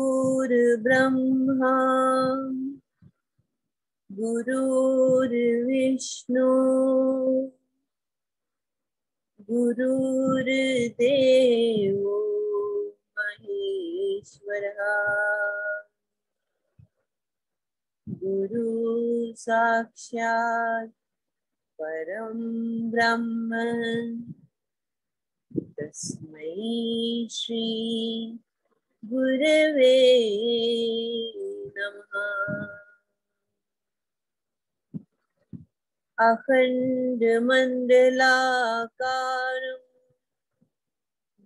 गुरुर्ब्रह्मा गुरुर्विष्णु गुरुर्देवो महेश्वरः गुरु साक्षात् परं ब्रह्म तस्मै श्री गुरवे नमः। अखण्डमण्डलाकारं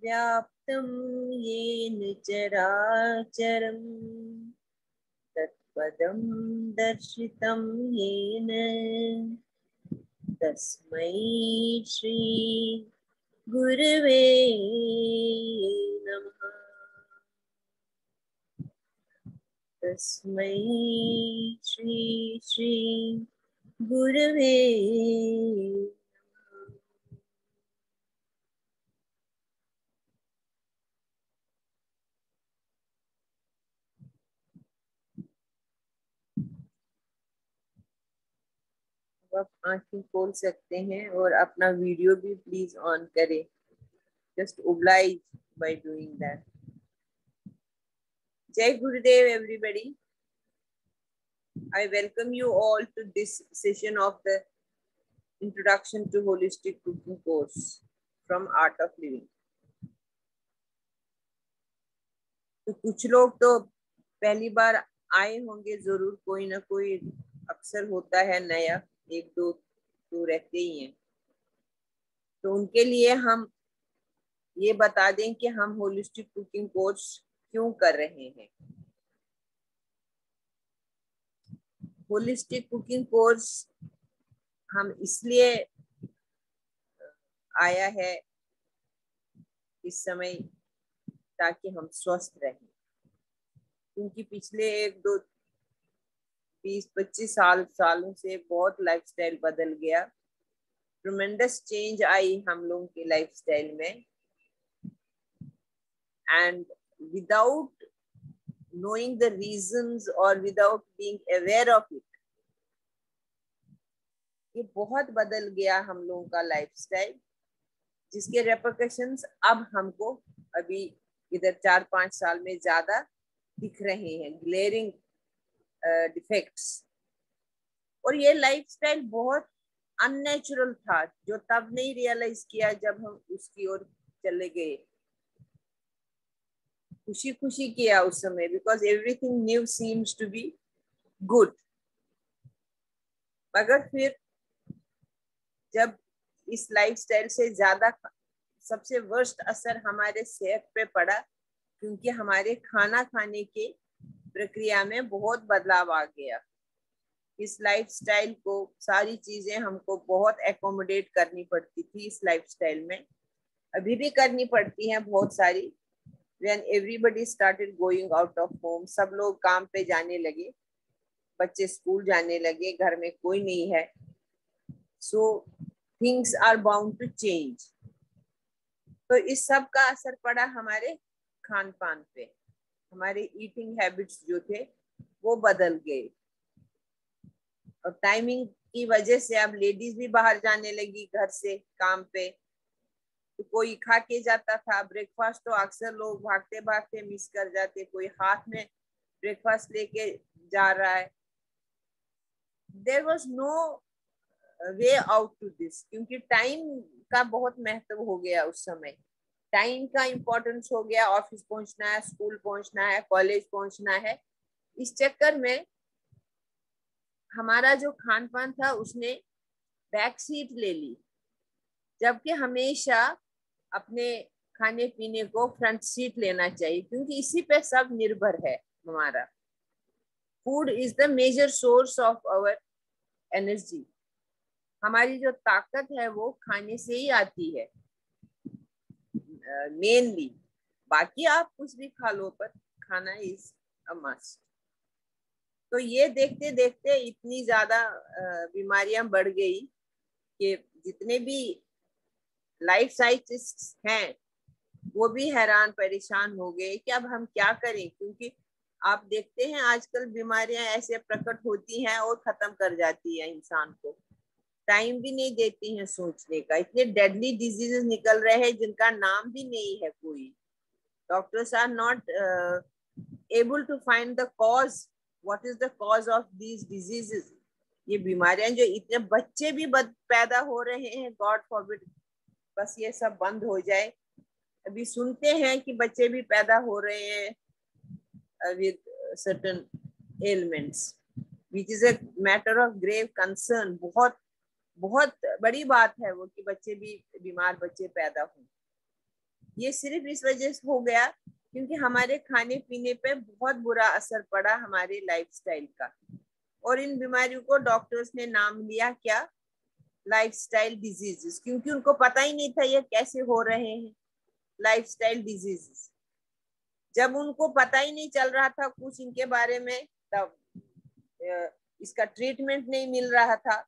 व्याप्तं येन चराचरं तत्पदं दर्शितं येन तस्मै श्री गुरवे नमः। तस्मै श्री श्री गुरवे नमः। आप आंखें खोल सकते हैं और अपना वीडियो भी प्लीज ऑन करें। Just oblige by doing that. Jai Gurudev everybody. I welcome you all to this session of the Introduction to Holistic Cooking course from Art of Living. तो कुछ लोग तो पहली बार आए होंगे जरूर, कोई ना कोई अक्सर होता है नया, एक दो तो रहते ही हैं। तो उनके लिए हम ये बता दें कि हम होलिस्टिक कुकिंग कोर्स क्यों कर रहे हैं। होलिस्टिक कुकिंग कोर्स हम इसलिए आया है इस समय ताकि हम स्वस्थ रहें, क्योंकि पिछले 20-25 सालों से बहुत लाइफस्टाइल बदल गया। ट्रेमेंडस चेंज आई हम लोगों के लाइफस्टाइल में, and without knowing the reasons or without being aware of it, ये बहुत बदल गया हम लोगों का लाइफस्टाइल, जिसके रेपरकशंस अब हमको अभी इधर 4-5 साल में ज्यादा दिख रहे हैं, ग्लेयरिंग डिफेक्ट्स। और ये लाइफस्टाइल बहुत अननेचुरल था, जो तब नहीं रियलाइज किया जब हम उसकी ओर चले गए। खुशी खुशी किया उस समय, because everything new seems to be good. मगर फिर जब इस लाइफस्टाइल से ज्यादा सबसे वर्स्ट असर हमारे सेहत पे पड़ा, क्योंकि हमारे खाना खाने के प्रक्रिया में बहुत बदलाव आ गया। इस लाइफस्टाइल को सारी चीजें हमको बहुत एकोमोडेट करनी पड़ती थी इस लाइफस्टाइल में, अभी भी करनी पड़ती हैं बहुत सारी। When everybody started going out of home, सब लोग काम पे जाने लगे, बच्चे स्कूल जाने लगे, घर में कोई नहीं है, so things are bound to change। तो इस सब का असर पड़ा हमारे खान पान पे, हमारे ईटिंग हैबिट्स जो थे वो बदल गए। और टाइमिंग की वजह से अब लेडीज भी बाहर जाने लगी घर से काम पे, तो कोई खा के जाता था ब्रेकफास्ट, तो अक्सर लोग भागते भागते मिस कर जाते, कोई हाथ में ब्रेकफास्ट लेके जा रहा है। There was no way out to this, क्योंकि टाइम का बहुत महत्व हो गया उस समय। टाइम का इम्पोर्टेंस हो गया, ऑफिस पहुंचना है, स्कूल पहुंचना है, कॉलेज पहुंचना है। इस चक्कर में हमारा जो खान पान था उसने बैक सीट ले ली, जबकि हमेशा अपने खाने पीने को फ्रंट सीट लेना चाहिए, क्योंकि इसी पे सब निर्भर है हमारा। Food is the major source of our energy. हमारी जो ताकत है वो खाने से ही आती है मेनली। बाकी आप कुछ भी खा लो, पर खाना इज अ मस्ट। तो ये देखते देखते इतनी ज्यादा बीमारियां बढ़ गई कि जितने भी लाइफ साइंटिस्ट हैं वो भी हैरान परेशान हो गए कि अब हम क्या करें, क्योंकि आप देखते हैं आजकल बीमारियां ऐसे प्रकट होती हैं और खत्म कर जाती है इंसान को। टाइम भी नहीं देती हैं सोचने का। इतने डेडली डिजीजेस निकल रहे हैं जिनका नाम भी नहीं है कोई। Doctors are not able to find the cause, what is the cause of these diseases. ये बीमारियां जो इतने बच्चे भी पैदा हो रहे हैं, गॉड फॉरबिड बस ये सब बंद हो जाए। अभी सुनते हैं कि बच्चे भी पैदा हो रहे हैं with certain elements, which is a matter of grave concern. बहुत बहुत बड़ी बात है वो कि बच्चे भी बीमार बच्चे पैदा हों। ये सिर्फ इस वजह से हो गया क्योंकि हमारे खाने पीने पे बहुत बुरा असर पड़ा हमारे लाइफस्टाइल का। और इन बीमारियों को डॉक्टर्स ने नाम लिया क्या? लाइफस्टाइल डिजीजेस, क्योंकि उनको पता ही नहीं था ये कैसे हो रहे हैं लाइफस्टाइल डिजीजेस। जब उनको पता ही नहीं चल रहा था कुछ इनके बारे में, तब इसका ट्रीटमेंट नहीं मिल रहा था,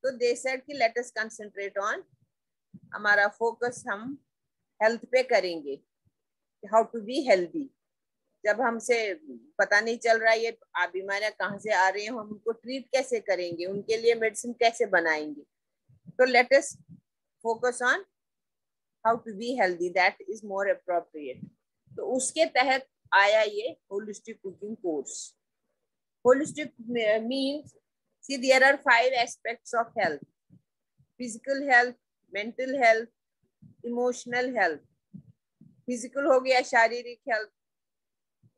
तो दे सेड कि लेट अस कंसंट्रेट ऑन, हमारा फोकस हम हेल्थ पे करेंगे, हाउ टू बी हेल्दी। जब हमसे पता नहीं चल रहा है ये बीमारियां कहाँ से आ रही हैं, हम उनको ट्रीट कैसे करेंगे, उनके लिए मेडिसिन कैसे बनाएंगे, तो let us focus on how to be healthy, that is more appropriate. तो उसके तहत आया ये holistic cooking course. Holistic means, see there are 5 aspects of health: physical health, mental health, emotional health। Physical हो गया शारीरिक हेल्थ,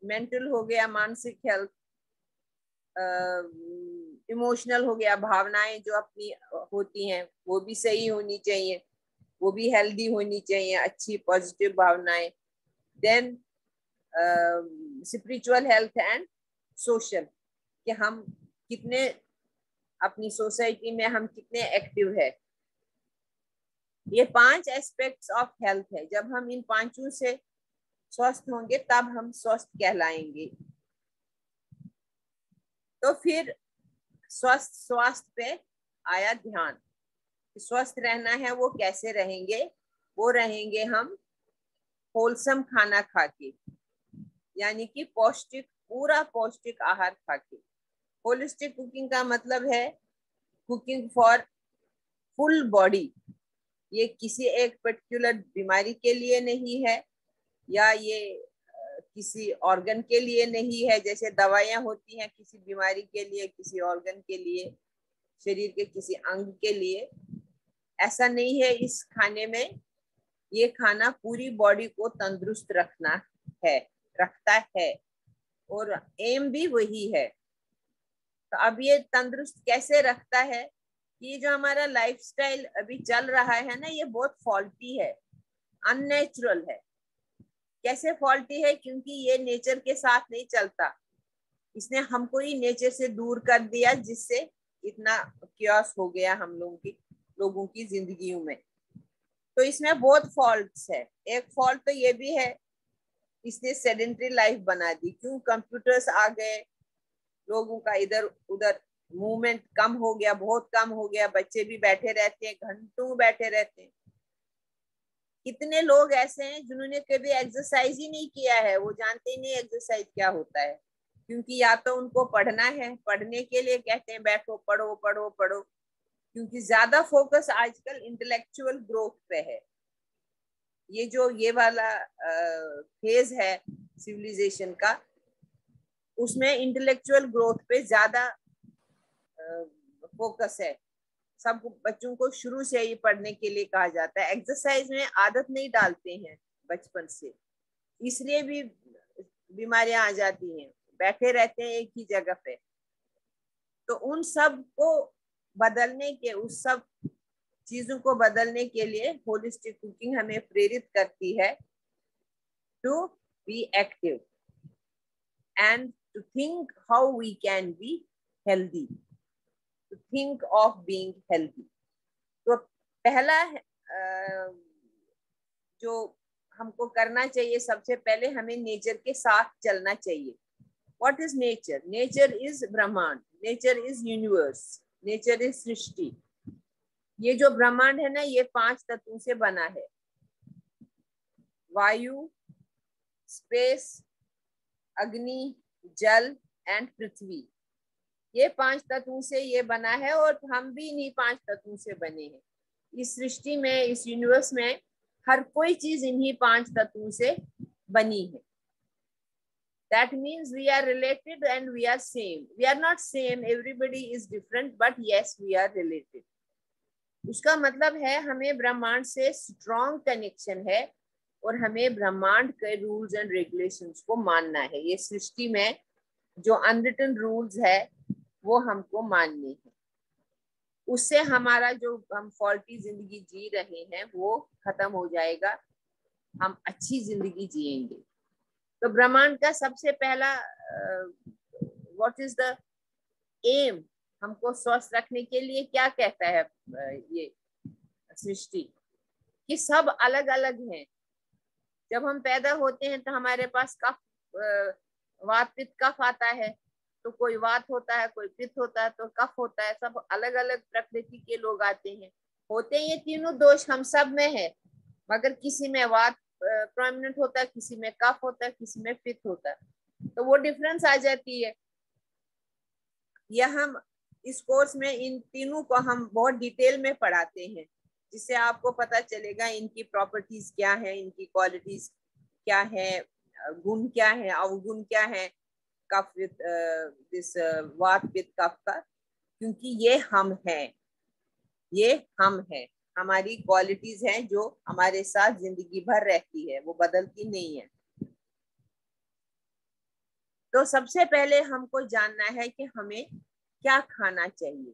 मेंटल हो गया मानसिक हेल्थ, इमोशनल हो गया भावनाएं जो अपनी होती हैं वो भी सही होनी चाहिए, वो भी हेल्दी होनी चाहिए, अच्छी पॉजिटिव भावनाएं। Then spiritual health and social, कि हम कितने अपनी सोसाइटी में हम कितने एक्टिव है। ये 5 एस्पेक्ट्स ऑफ हेल्थ है। जब हम इन पांचों से स्वस्थ होंगे तब हम स्वस्थ कहलाएंगे। तो फिर स्वास्थ्य पे आया ध्यान। स्वस्थ रहना है वो कैसे रहेंगे? वो रहेंगे हम होलसम खाना खा के, यानी कि पौष्टिक, पूरा पौष्टिक आहार खा के। होलिस्टिक कुकिंग का मतलब है कुकिंग फॉर फुल बॉडी। ये किसी एक पर्टिकुलर बीमारी के लिए नहीं है, या ये किसी ऑर्गन के लिए नहीं है। जैसे दवाइयां होती हैं किसी बीमारी के लिए, किसी ऑर्गन के लिए, शरीर के किसी अंग के लिए, ऐसा नहीं है इस खाने में। ये खाना पूरी बॉडी को तंदुरुस्त रखता है, और एम भी वही है। तो अब ये तंदुरुस्त कैसे रखता है? ये जो हमारा लाइफस्टाइल अभी चल रहा है ना, ये बहुत फॉल्टी है, अननेचुरल है। कैसे फॉल्टी है? क्योंकि ये नेचर के साथ नहीं चलता। इसने हमको ही नेचर से दूर कर दिया, जिससे इतना क्योस हो गया हम लोगों की जिंदगियों में। तो इसमें बहुत फॉल्ट्स है। एक फॉल्ट तो ये भी है, इसने सेडेंटरी लाइफ बना दी। क्यों? कंप्यूटर्स आ गए, लोगों का इधर उधर मूवमेंट कम हो गया, बहुत कम हो गया। बच्चे भी बैठे रहते हैं, घंटों बैठे रहते हैं। कितने लोग ऐसे हैं जिन्होंने कभी एक्सरसाइज ही नहीं किया है, वो जानते ही नहीं एक्सरसाइज क्या होता है। क्योंकि या तो उनको पढ़ना है, पढ़ने के लिए कहते हैं बैठो पढ़ो पढ़ो पढ़ो, क्योंकि ज्यादा फोकस आजकल इंटेलेक्चुअल ग्रोथ पे है। ये वाला फेज है सिविलाइजेशन का, उसमें इंटेलेक्चुअल ग्रोथ पे ज्यादा फोकस है। सब बच्चों को शुरू से ही पढ़ने के लिए कहा जाता है। एक्सरसाइज में आदत नहीं डालते हैं बचपन से, इसलिए भी बीमारियां आ जाती हैं। बैठे रहते हैं एक ही जगह पे। तो उन सब को बदलने के, उस सब चीजों को बदलने के लिए होलिस्टिक कुकिंग हमें प्रेरित करती है to be active and to think how we can be healthy, to think of being healthy. तो पहला जो हमको करना चाहिए, सबसे पहले हमें नेचर के साथ चलना चाहिए। What is nature? Nature is ब्रह्मांड, nature is universe, nature is सृष्टि। ये जो ब्रह्मांड है ना, ये 5 तत्वों से बना है, वायु, स्पेस, अग्नि, जल एंड पृथ्वी। ये 5 तत्वों से ये बना है और हम भी इन्हीं 5 तत्वों से बने हैं। इस सृष्टि में, इस यूनिवर्स में हर कोई चीज इन्हीं 5 तत्वों से बनी है। That means we are related and we are same. We are not same, everybody is different, but yes, we are related. उसका मतलब है हमें ब्रह्मांड से स्ट्रॉन्ग कनेक्शन है और हमें ब्रह्मांड के रूल्स एंड रेगुलेशंस को मानना है। ये सृष्टि में जो अनरिटन रूल्स है वो हमको मानने हैं। उससे हमारा जो हम फॉल्टी जिंदगी जी रहे हैं वो खत्म हो जाएगा, हम अच्छी जिंदगी जिएंगे। तो ब्रह्मांड का सबसे पहला व्हाट इज द एम, हमको स्वस्थ रखने के लिए क्या कहता है ये सृष्टि, कि सब अलग अलग हैं। जब हम पैदा होते हैं तो हमारे पास कफ, वात पित्त कफ आता है, तो कोई वात होता है, कोई पित्त होता है, तो कफ होता है। सब अलग अलग प्रकृति के लोग आते हैं, होते हैं ये तीनों दोष हम सब में है, मगर किसी में वात प्रोमिनेंट होता है, किसी में कफ होता है, किसी में पित्त होता है, तो वो डिफरेंस आ जाती है। यह हम इस कोर्स में इन तीनों को हम बहुत डिटेल में पढ़ाते हैं, जिससे आपको पता चलेगा इनकी प्रॉपर्टीज क्या है, इनकी क्वालिटीज क्या है, गुण क्या है, अवगुण क्या है कफ दिस वात पित्त कफ का। क्योंकि ये हम हैं, ये हम हैं, हमारी क्वालिटीज हैं जो हमारे साथ जिंदगी भर रहती है, वो बदलती नहीं है। तो सबसे पहले हमको जानना है कि हमें क्या खाना चाहिए।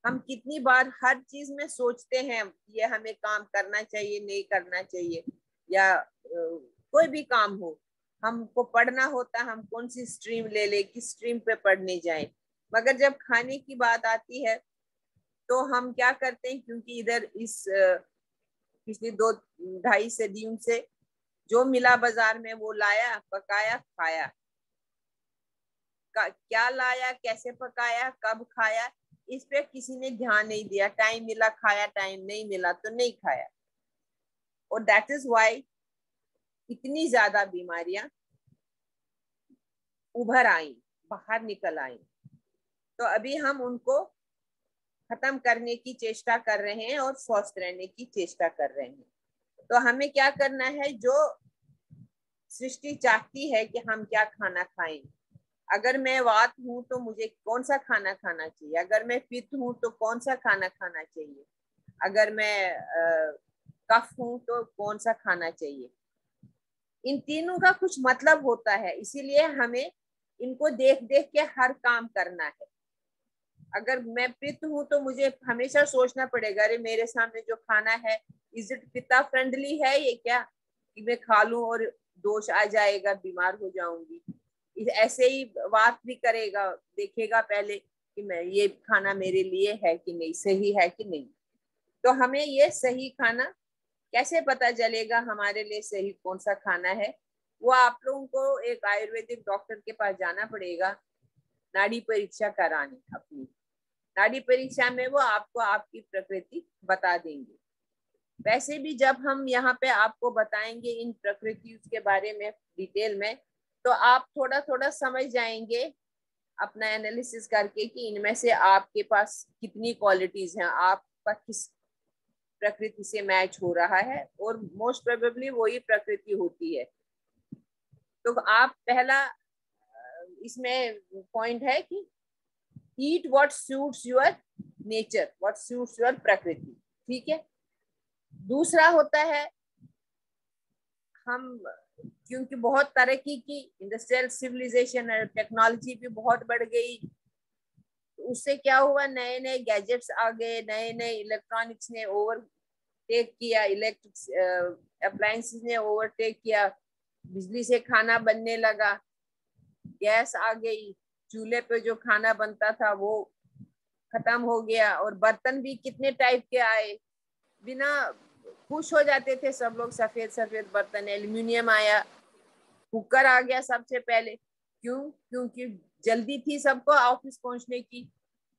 हम कितनी बार हर चीज में सोचते हैं ये हमें काम करना चाहिए, नहीं करना चाहिए, या कोई भी काम हो, हमको पढ़ना होता है, हम कौन सी स्ट्रीम ले ले, किस स्ट्रीम पे पढ़ने जाए। मगर जब खाने की बात आती है तो हम क्या करते हैं, क्योंकि इधर इस पिछली 2-2.5 सदियों से जो मिला बाजार में वो लाया, पकाया, खाया। क्या लाया, कैसे पकाया, कब खाया, इस पे किसी ने ध्यान नहीं दिया। टाइम मिला खाया, टाइम नहीं मिला तो नहीं खाया। और दैट इज व्हाई इतनी ज्यादा बीमारियां उभर आई, बाहर निकल आई। तो अभी हम उनको खत्म करने की चेष्टा कर रहे हैं और स्वस्थ रहने की चेष्टा कर रहे हैं। तो हमें क्या करना है, जो सृष्टि चाहती है कि हम क्या खाना खाएं। अगर मैं वात हूं तो मुझे कौन सा खाना खाना चाहिए, अगर मैं पित्त हूं तो कौन सा खाना खाना चाहिए, अगर मैं कफ हूं तो कौन सा खाना चाहिए। इन तीनों का कुछ मतलब होता है, इसीलिए हमें इनको देख देख के हर काम करना है। अगर मैं पित्त हूं तो मुझे हमेशा सोचना पड़ेगा, अरे मेरे सामने जो खाना है इज इट पित्ता फ्रेंडली है ये क्या, कि मैं खा लूं और दोष आ जाएगा, बीमार हो जाऊंगी। ऐसे ही बात भी करेगा, देखेगा पहले कि मैं ये खाना मेरे लिए है कि नहीं, सही है कि नहीं। तो हमें ये सही खाना कैसे पता चलेगा, हमारे लिए सही कौन सा खाना है, वो आप लोगों को एक आयुर्वेदिक डॉक्टर के पास जाना पड़ेगा, नाड़ी परीक्षा कराने। अपनी नाड़ी परीक्षा में वो आपको आपकी प्रकृति बता देंगे। वैसे भी जब हम यहाँ पे आपको बताएंगे इन प्रकृति के बारे में डिटेल में, तो आप थोड़ा थोड़ा समझ जाएंगे अपना एनालिसिस करके कि इनमें से आपके पास कितनी क्वालिटीज हैं, आपका किस प्रकृति से मैच हो रहा है, और मोस्ट प्रोबेबली वही प्रकृति होती है। तो आप पहला इसमें पॉइंट है कि ईट what suits your nature, what suits your प्रकृति, ठीक है। दूसरा होता है, हम क्योंकि बहुत तरक्की की, इंडस्ट्रियल सिविलाइजेशन और टेक्नोलॉजी भी बहुत बढ़ गई, तो उससे क्या हुआ, नए नए गैजेट्स आ गए, नए नए इलेक्ट्रॉनिक्स ने ओवरटेक किया, इलेक्ट्रिक अप्लायंसेस ने ओवरटेक किया, बिजली से खाना बनने लगा, गैस आ गई, चूल्हे पे जो खाना बनता था वो खत्म हो गया, और बर्तन भी कितने टाइप के आए, बिना खुश हो जाते थे सब लोग, सफेद सफेद बर्तन, एल्यूमिनियम आया, कुकर आ गया सबसे पहले। क्यों? क्योंकि जल्दी थी सबको ऑफिस पहुंचने की,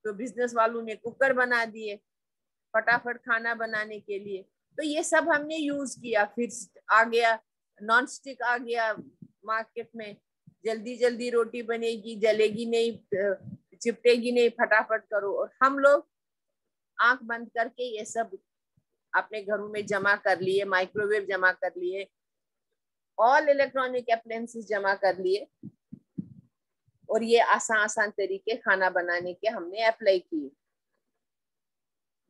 तो बिजनेस वालों ने कुकर बना दिए फटाफट खाना बनाने के लिए। तो ये सब हमने यूज किया। फिर आ गया नॉन स्टिक, आ गया मार्केट में, जल्दी जल्दी रोटी बनेगी, जलेगी नहीं, चिपटेगी नहीं, फटाफट करो। और हम लोग आंख बंद करके ये सब अपने घरों में जमा कर लिए, माइक्रोवेव जमा कर लिए, ऑल इलेक्ट्रॉनिक अप्लायंसेस जमा कर लिए, और ये आसान आसान तरीके खाना बनाने के हमने अप्लाई किए।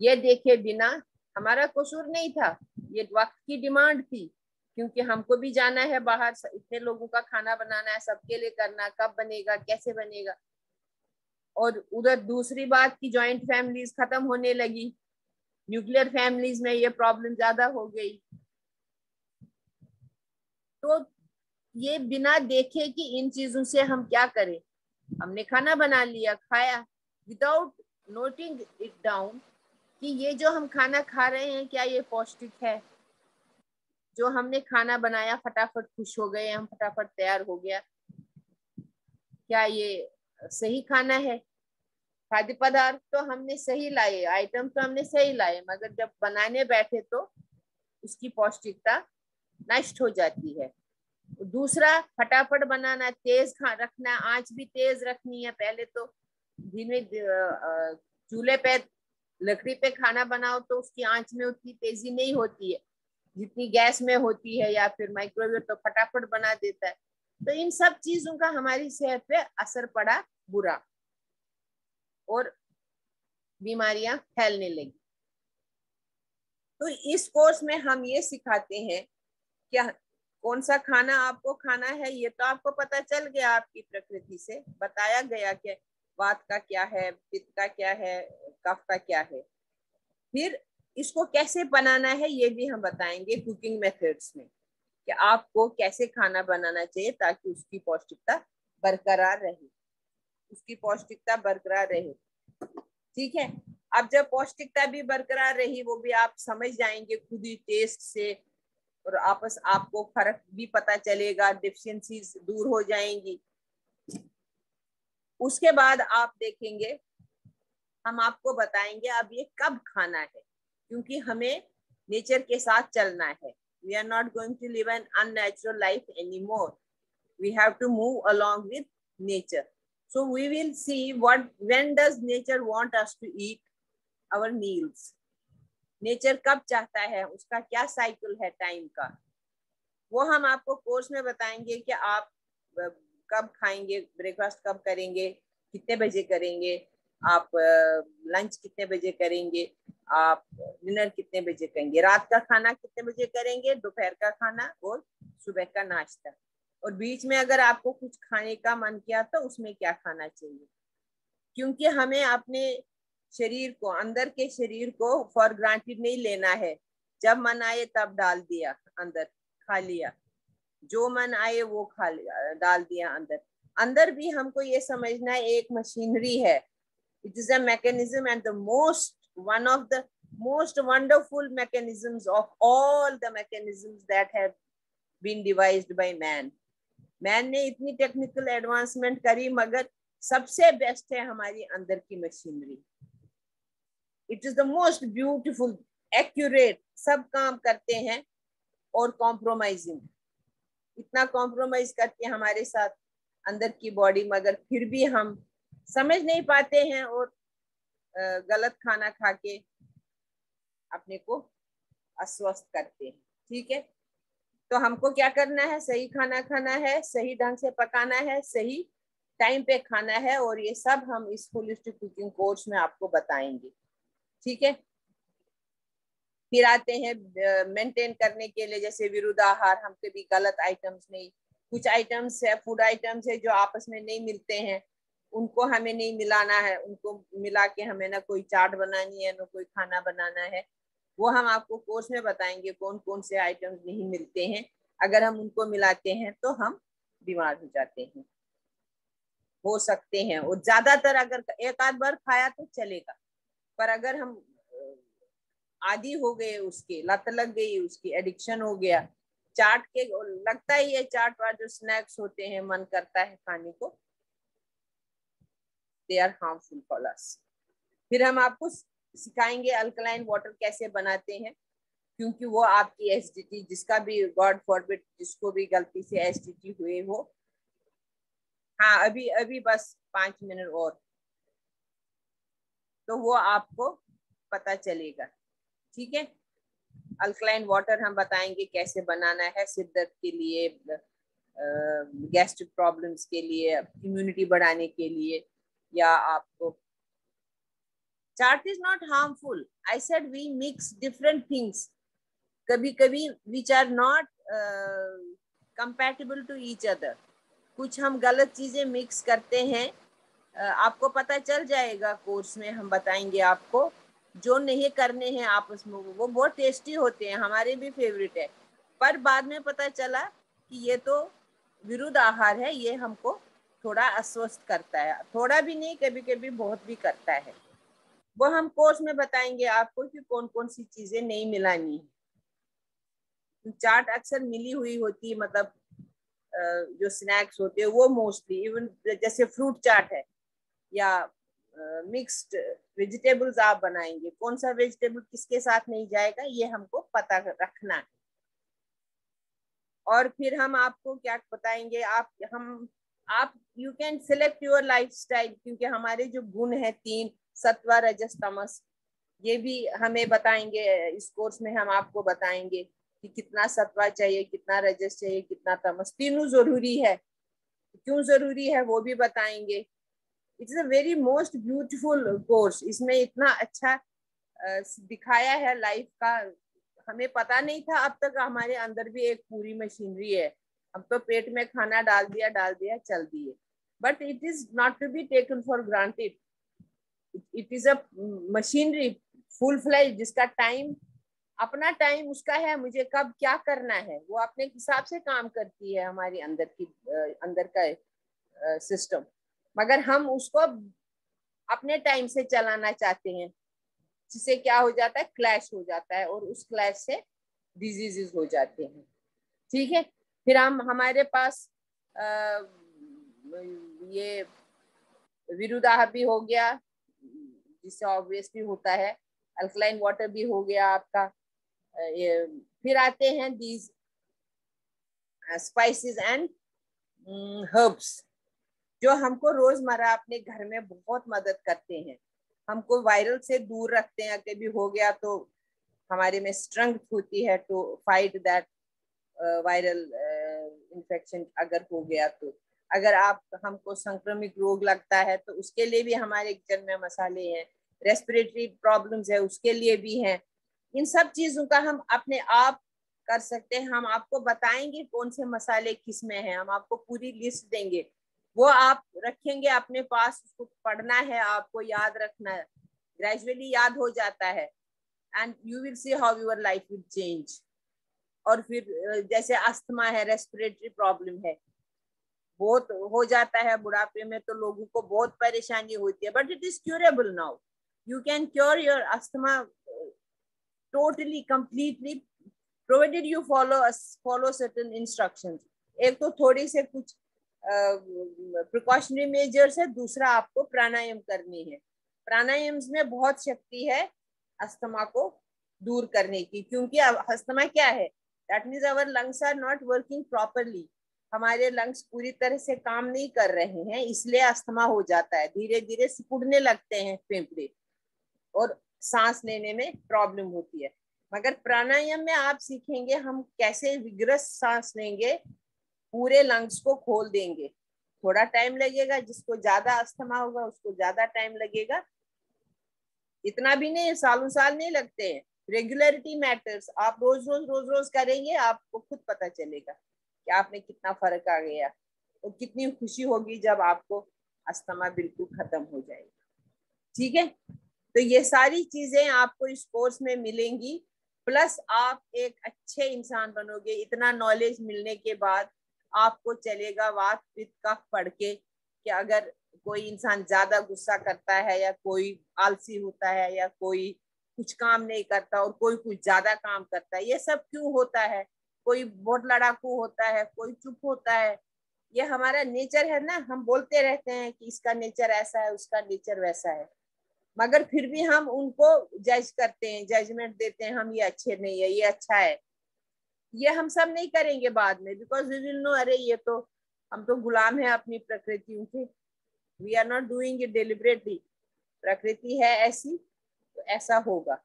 ये देखे बिना, हमारा कसूर नहीं था, ये वक्त की डिमांड थी, क्योंकि हमको भी जाना है बाहर, इतने लोगों का खाना बनाना है, सबके लिए करना, कब बनेगा, कैसे बनेगा। और उधर दूसरी बात की जॉइंट फैमिलीज खत्म होने लगी, न्यूक्लियर फैमिलीज में ये प्रॉब्लम ज्यादा हो गई। तो ये बिना देखे कि इन चीजों से हम क्या करें, हमने खाना बना लिया, खाया, विदाउट नोटिंग इट डाउन कि ये जो हम खाना खा रहे हैं क्या ये पौष्टिक है। जो हमने खाना बनाया फटाफट खुश हो गए हम, फटाफट तैयार हो गया, क्या ये सही खाना है? खाद्य पदार्थ तो हमने सही लाए, आइटम तो हमने सही लाए, मगर जब बनाने बैठे तो उसकी पौष्टिकता नष्ट हो जाती है। दूसरा, फटाफट बनाना, तेज रखना, आंच भी तेज रखनी है। पहले तो धीमे चूल्हे पे लकड़ी पे खाना बनाओ तो उसकी आंच में उतनी तेजी नहीं होती है जितनी गैस में होती है, या फिर माइक्रोवेव तो फटाफट बना देता है। तो इन सब चीजों का हमारी सेहत पे असर पड़ा बुरा, और बीमारियां फैलने लगी। तो इस कोर्स में हम ये सिखाते हैं क्या, कौन सा खाना आपको खाना है, ये तो आपको पता चल गया, आपकी प्रकृति से बताया गया कि वात का क्या है, पित्त का क्या है, कफ का क्या है। फिर इसको कैसे बनाना है ये भी हम बताएंगे कुकिंग मेथड्स में, कि आपको कैसे खाना बनाना चाहिए ताकि उसकी पौष्टिकता बरकरार रहे, उसकी पौष्टिकता बरकरार रहे। ठीक है, अब जब पौष्टिकता भी बरकरार रही, वो भी आप समझ जाएंगे खुद ही टेस्ट से, और आपको फर्क भी पता चलेगा, डिफिशियंसीज दूर हो जाएंगी। उसके बाद आप देखेंगे, हम आपको बताएंगे अब ये कब खाना है, क्योंकि हमें नेचर के साथ चलना है। We are not going to live an unnatural life any more, we have to move along with nature. So we will see when does nature want us to eat our meals. Nature कब चाहता है, उसका क्या cycle है time का, वो हम आपको कोर्स में बताएंगे कि आप कब खाएंगे, ब्रेकफास्ट कब करेंगे, कितने बजे करेंगे, आप लंच कितने बजे करेंगे, आप डिनर कितने बजे करेंगे, रात का खाना कितने बजे करेंगे, दोपहर का खाना और सुबह का नाश्ता, और बीच में अगर आपको कुछ खाने का मन किया तो उसमें क्या खाना चाहिए। क्योंकि हमें अपने शरीर को, अंदर के शरीर को फॉर ग्रांटेड नहीं लेना है, जब मन आए तब डाल दिया अंदर, खा लिया, जो मन आए वो खा लिया, डाल दिया अंदर। अंदर भी हमको ये समझना है एक मशीनरी है, it is a mechanism and the most one of the most wonderful mechanisms of all the mechanisms that have been devised by man. Man ने इतनी टेक्निकल एडवांसमेंट करी, मगर सबसे बेस्ट है हमारी अंदर की machinery. It is the most beautiful, accurate, सब काम करते हैं, और कॉम्प्रोमाइजिंग, इतना कॉम्प्रोमाइज करते हैं हमारे साथ अंदर की बॉडी, मगर फिर भी हम समझ नहीं पाते हैं, और गलत खाना खा के अपने को अस्वस्थ करते हैं। ठीक है, तो हमको क्या करना है, सही खाना खाना है, सही ढंग से पकाना है, सही टाइम पे खाना है, और ये सब हम इस होलिस्टिक कुकिंग कोर्स में आपको बताएंगे। ठीक है, फिर आते हैं मेंटेन करने के लिए, जैसे विरुद्धाहार, हम कभी गलत आइटम्स नहीं, कुछ आइटम्स है, फूड आइटम्स है जो आपस में नहीं मिलते हैं, उनको हमें नहीं मिलाना है, उनको मिला के हमें ना कोई चाट बनानी है ना कोई खाना बनाना है। वो हम आपको कोर्स में बताएंगे कौन कौन से आइटम्स नहीं मिलते हैं। अगर हम उनको मिलाते हैं तो हम बीमार हो जाते हैं, हो सकते हैं। और ज्यादातर अगर एक आध बार खाया तो चलेगा, पर अगर हम आदी हो गए, उसके लत लग गई, उसकी एडिक्शन हो गया चाट के, लगता ही है चाट वाट जो स्नैक्स होते हैं मन करता है खाने को, they are harmful for us. फिर हम आपको सिखाएंगे अल्कलाइन वाटर कैसे बनाते हैं, क्योंकि वो आपकी एसिडिटी, जिसका भी गॉड फॉरबिड जिसको भी गलती से एसिडिटी हुए हो, हाँ अभी अभी बस 5 मिनट और, तो वो आपको पता चलेगा। ठीक है, अल्कलाइन वाटर हम बताएंगे कैसे बनाना है, सिर दर्द के लिए, गैस्ट्रिक प्रॉब्लम्स के लिए, इम्यूनिटी बढ़ाने के लिए, या आपको chaat is not harmful. I said we mix different things, कभी कभी which are not compatible to each other. कुछ हम गलत चीजें मिक्स करते हैं, आपको पता चल जाएगा कोर्स में, हम बताएंगे आपको जो नहीं करने हैं आपस में। वो बहुत टेस्टी होते हैं, हमारे भी फेवरेट है, पर बाद में पता चला कि ये तो विरुद्ध आहार है, ये हमको थोड़ा अस्वस्थ करता है, थोड़ा भी नहीं कभी कभी बहुत भी करता है। वो हम कोर्स में बताएंगे आपको कि कौन कौन सी चीजें नहीं मिलानी है। चाट अक्सर मिली हुई होती है, मतलब जो स्नैक्स होते हैं वो मोस्टली, इवन जैसे फ्रूट चाट है या मिक्स्ड वेजिटेबल्स आप बनाएंगे, कौन सा वेजिटेबल किसके साथ नहीं जाएगा ये हमको पता रखना है। और फिर हम आपको क्या बताएंगे, आप you can select your lifestyle, क्योंकि हमारे जो गुण है 3, सत्व रजस तमस, ये भी हमें बताएंगे इस कोर्स में। हम आपको बताएंगे कि कितना सत्वा चाहिए, कितना रजस चाहिए, कितना तमस, तीनों जरूरी है, क्यों जरूरी है वो भी बताएंगे। It's a very most beautiful course, इसमें इतना अच्छा दिखाया है लाइफ का, हमें पता नहीं था अब तक। हमारे अंदर भी एक पूरी मशीनरी है, अब तो पेट में खाना डाल दिया चल दिए, but it is not to be taken for granted. It is a machinery full fledge, जिसका टाइम, अपना टाइम उसका है, मुझे कब क्या करना है वो अपने हिसाब से काम करती है हमारी अंदर का सिस्टम। मगर हम उसको अपने टाइम से चलाना चाहते हैं, जिससे क्या हो जाता है, क्लैश हो जाता है, और उस क्लैश से डिजीजेस हो जाते हैं। ठीक है, फिर हम हमारे पास ये विरुद्धाहार भी हो गया, जिससे ऑब्वियसली होता है, अल्कलाइन वाटर भी हो गया आपका। फिर आते हैं दीज स्पाइसेस एंड हर्ब्स, जो हमको रोजमर्रा अपने घर में बहुत मदद करते हैं, हमको वायरल से दूर रखते हैं। कभी हो गया तो हमारे में स्ट्रेंथ होती है to fight that viral infection. अगर हो गया तो, अगर आप हमको संक्रमित रोग लगता है तो उसके लिए भी हमारे किचन में मसाले हैं, रेस्पिरेटरी प्रॉब्लम्स है उसके लिए भी हैं। इन सब चीजों का हम अपने आप कर सकते हैं। हम आपको बताएंगे कौन से मसाले किस में हैं, हम आपको पूरी लिस्ट देंगे, वो आप रखेंगे अपने पास, उसको पढ़ना है, आपको याद रखना है, ग्रेजुअली याद हो जाता है, and you will see how your life will change. और फिर जैसे अस्थमा है, रेस्पिरेटरी प्रॉब्लम है, बहुत हो जाता है बुढ़ापे में, तो लोगों को बहुत परेशानी होती है, but it is curable now. You can cure your asthma totally completely, provided you follow certain instructions. एक तो थोड़ी से कुछ प्रिकॉशनरी मेजर्स है, दूसरा आपको प्राणायाम करनी है। प्राणायाम में बहुत शक्ति है अस्थमा को दूर करने की, क्योंकि अस्थमा क्या है, that means our lungs are not working properly, हमारे लंग्स पूरी तरह से काम नहीं कर रहे हैं, इसलिए अस्थमा हो जाता है, धीरे धीरे सिकुड़ने लगते हैं फेफड़े और सांस लेने में प्रॉब्लम होती है। मगर प्राणायाम में आप सीखेंगे हम कैसे विग्रस सांस लेंगे, पूरे लंग्स को खोल देंगे। थोड़ा टाइम लगेगा, जिसको ज्यादा अस्थमा होगा उसको ज्यादा टाइम लगेगा, इतना भी नहीं, सालों साल नहीं लगते हैं। रेगुलरिटी मैटर्स, आप रोज रोज करेंगे, आपको खुद पता चलेगा कि आपने कितना फर्क आ गया, और कितनी खुशी होगी जब आपको अस्थमा बिल्कुल खत्म हो जाएगा। ठीक है, तो ये सारी चीजें आपको इस कोर्स में मिलेंगी, प्लस आप एक अच्छे इंसान बनोगे। इतना नॉलेज मिलने के बाद आपको चलेगा वात पित्त कफ पढ़ के कि अगर कोई इंसान ज्यादा गुस्सा करता है या कोई आलसी होता है या कोई कुछ काम नहीं करता और कोई कुछ ज्यादा काम करता है, ये सब क्यों होता है? कोई बहुत लड़ाकू होता है, कोई चुप होता है, ये हमारा नेचर है ना। हम बोलते रहते हैं कि इसका नेचर ऐसा है, उसका नेचर वैसा है, मगर फिर भी हम उनको जज करते हैं, जजमेंट देते हैं, हम ये अच्छे नहीं है, ये अच्छा है। ये हम सब नहीं करेंगे बाद में, बिकॉज वी विल नो अरे ये तो, हम तो गुलाम है अपनी प्रकृतियों के। We are not doing it deliberately. प्रकृति है ऐसी तो ऐसा होगा।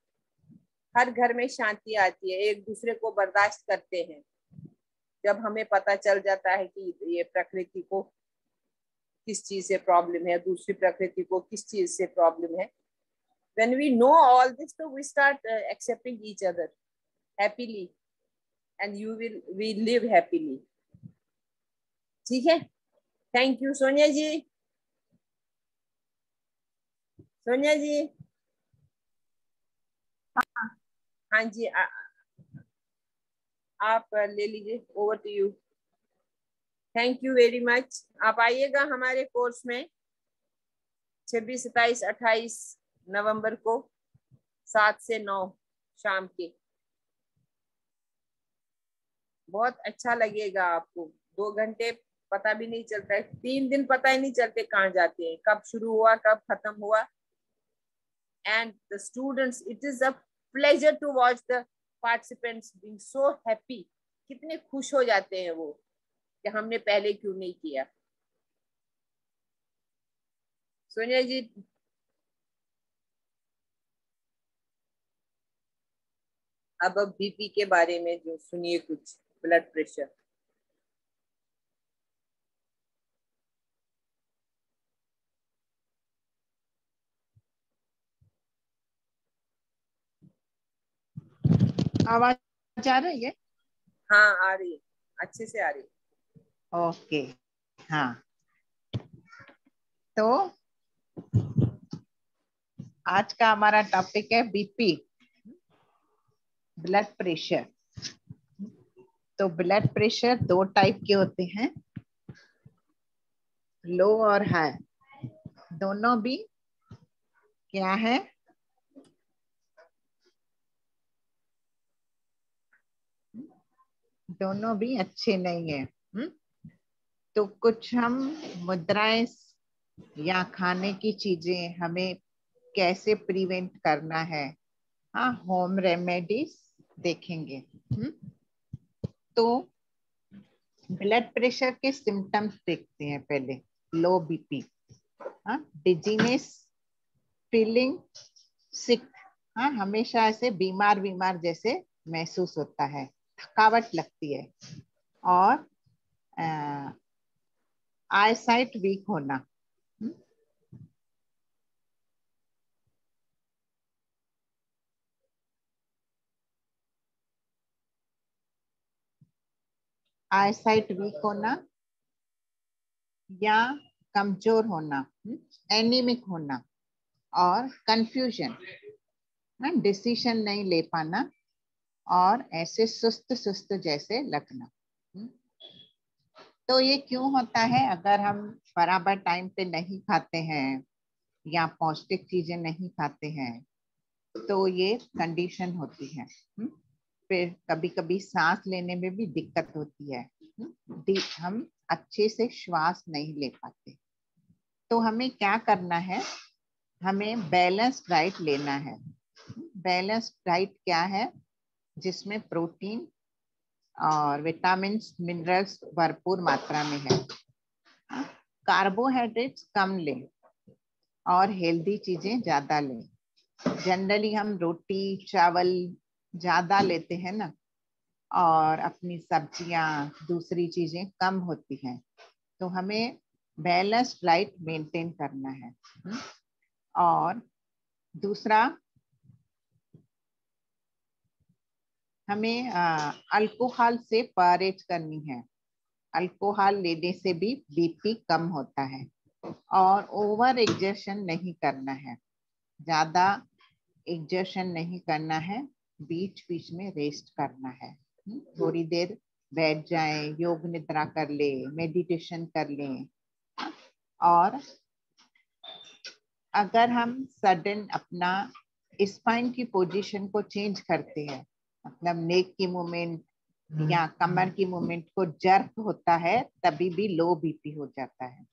हर घर में शांति आती है, एक दूसरे को बर्दाश्त करते हैं। जब हमें पता चल जाता है कि ये प्रकृति को किस चीज से प्रॉब्लम है, दूसरी प्रकृति को किस चीज से प्रॉब्लम है, when we know all this, so we start accepting each other happily, and we live happily. ठीक है, थैंक यू सोनिया जी। सोनिया जी, हाँ जी, आप ले लीजिए, over to you. Thank you very much. आप आइएगा हमारे कोर्स में 26, 27, 28 नवंबर को 7 से 9 शाम के। बहुत अच्छा लगेगा आपको। 2 घंटे पता भी नहीं चलता है, 3 दिन पता ही नहीं चलते कहाँ जाते हैं, कब शुरू हुआ कब खत्म हुआ। And the students, it is a pleasure to watch the participants being so happy. कितने खुश हो जाते हैं वो कि हमने पहले क्यों नहीं किया। सोनिया जी, अब बीपी के बारे में जो सुनिए कुछ, ब्लड प्रेशर। आवाज आ रही है? हाँ आ रही है, अच्छे से आ रही है। ओके, हाँ। तो आज का हमारा टॉपिक है बीपी, ब्लड प्रेशर। तो ब्लड प्रेशर 2 टाइप के होते हैं, लो और हाई। दोनों भी क्या है, दोनों भी अच्छे नहीं है। तो कुछ हम मुद्राएं या खाने की चीजें हमें कैसे प्रिवेंट करना है, हाँ, होम रेमेडीज देखेंगे। तो ब्लड प्रेशर के सिम्टम्स देखते हैं पहले। लो बीपी, हाँ, डिजीनेस, फीलिंग सिक, हाँ, हमेशा ऐसे बीमार बीमार जैसे महसूस होता है, थकावट लगती है, और आई साइट वीक होना। आई साइट वीक होना या कमजोर होना, एनीमिक होना, और कंफ्यूजन, डिसीजन नहीं ले पाना, और ऐसे सुस्त सुस्त जैसे लगना। तो ये क्यों होता है? अगर हम बराबर टाइम पे नहीं खाते हैं या पौष्टिक चीजें नहीं खाते हैं तो ये कंडीशन होती है। फिर कभी कभी सांस लेने में भी दिक्कत होती है, हम अच्छे से श्वास नहीं ले पाते। तो हमें क्या करना है, हमें बैलेंस्ड डाइट लेना है। बैलेंस्ड डाइट क्या है? जिसमें प्रोटीन और विटामिन मिनरल्स भरपूर मात्रा में है, कार्बोहाइड्रेट्स कम लें और हेल्दी चीजें ज्यादा लें। जनरली हम रोटी चावल ज्यादा लेते हैं ना, और अपनी सब्जियां दूसरी चीजें कम होती हैं। तो हमें बैलेंस्ड डाइट मेंटेन करना है। और दूसरा, हमें अल्कोहल से परहेज करनी है। अल्कोहल लेने से भी बीपी कम होता है। और ओवर एग्जर्शन नहीं करना है, ज्यादा एग्जर्शन नहीं करना है, बीच बीच में रेस्ट करना है। थोड़ी देर बैठ जाए, योग निद्रा कर ले, मेडिटेशन कर लें। और अगर हम सडन अपना स्पाइन की पोजीशन को चेंज करते हैं, मतलब नेक की मूवमेंट या कमर की मूवमेंट को जर्क होता है, तभी भी लो बीपी हो जाता है।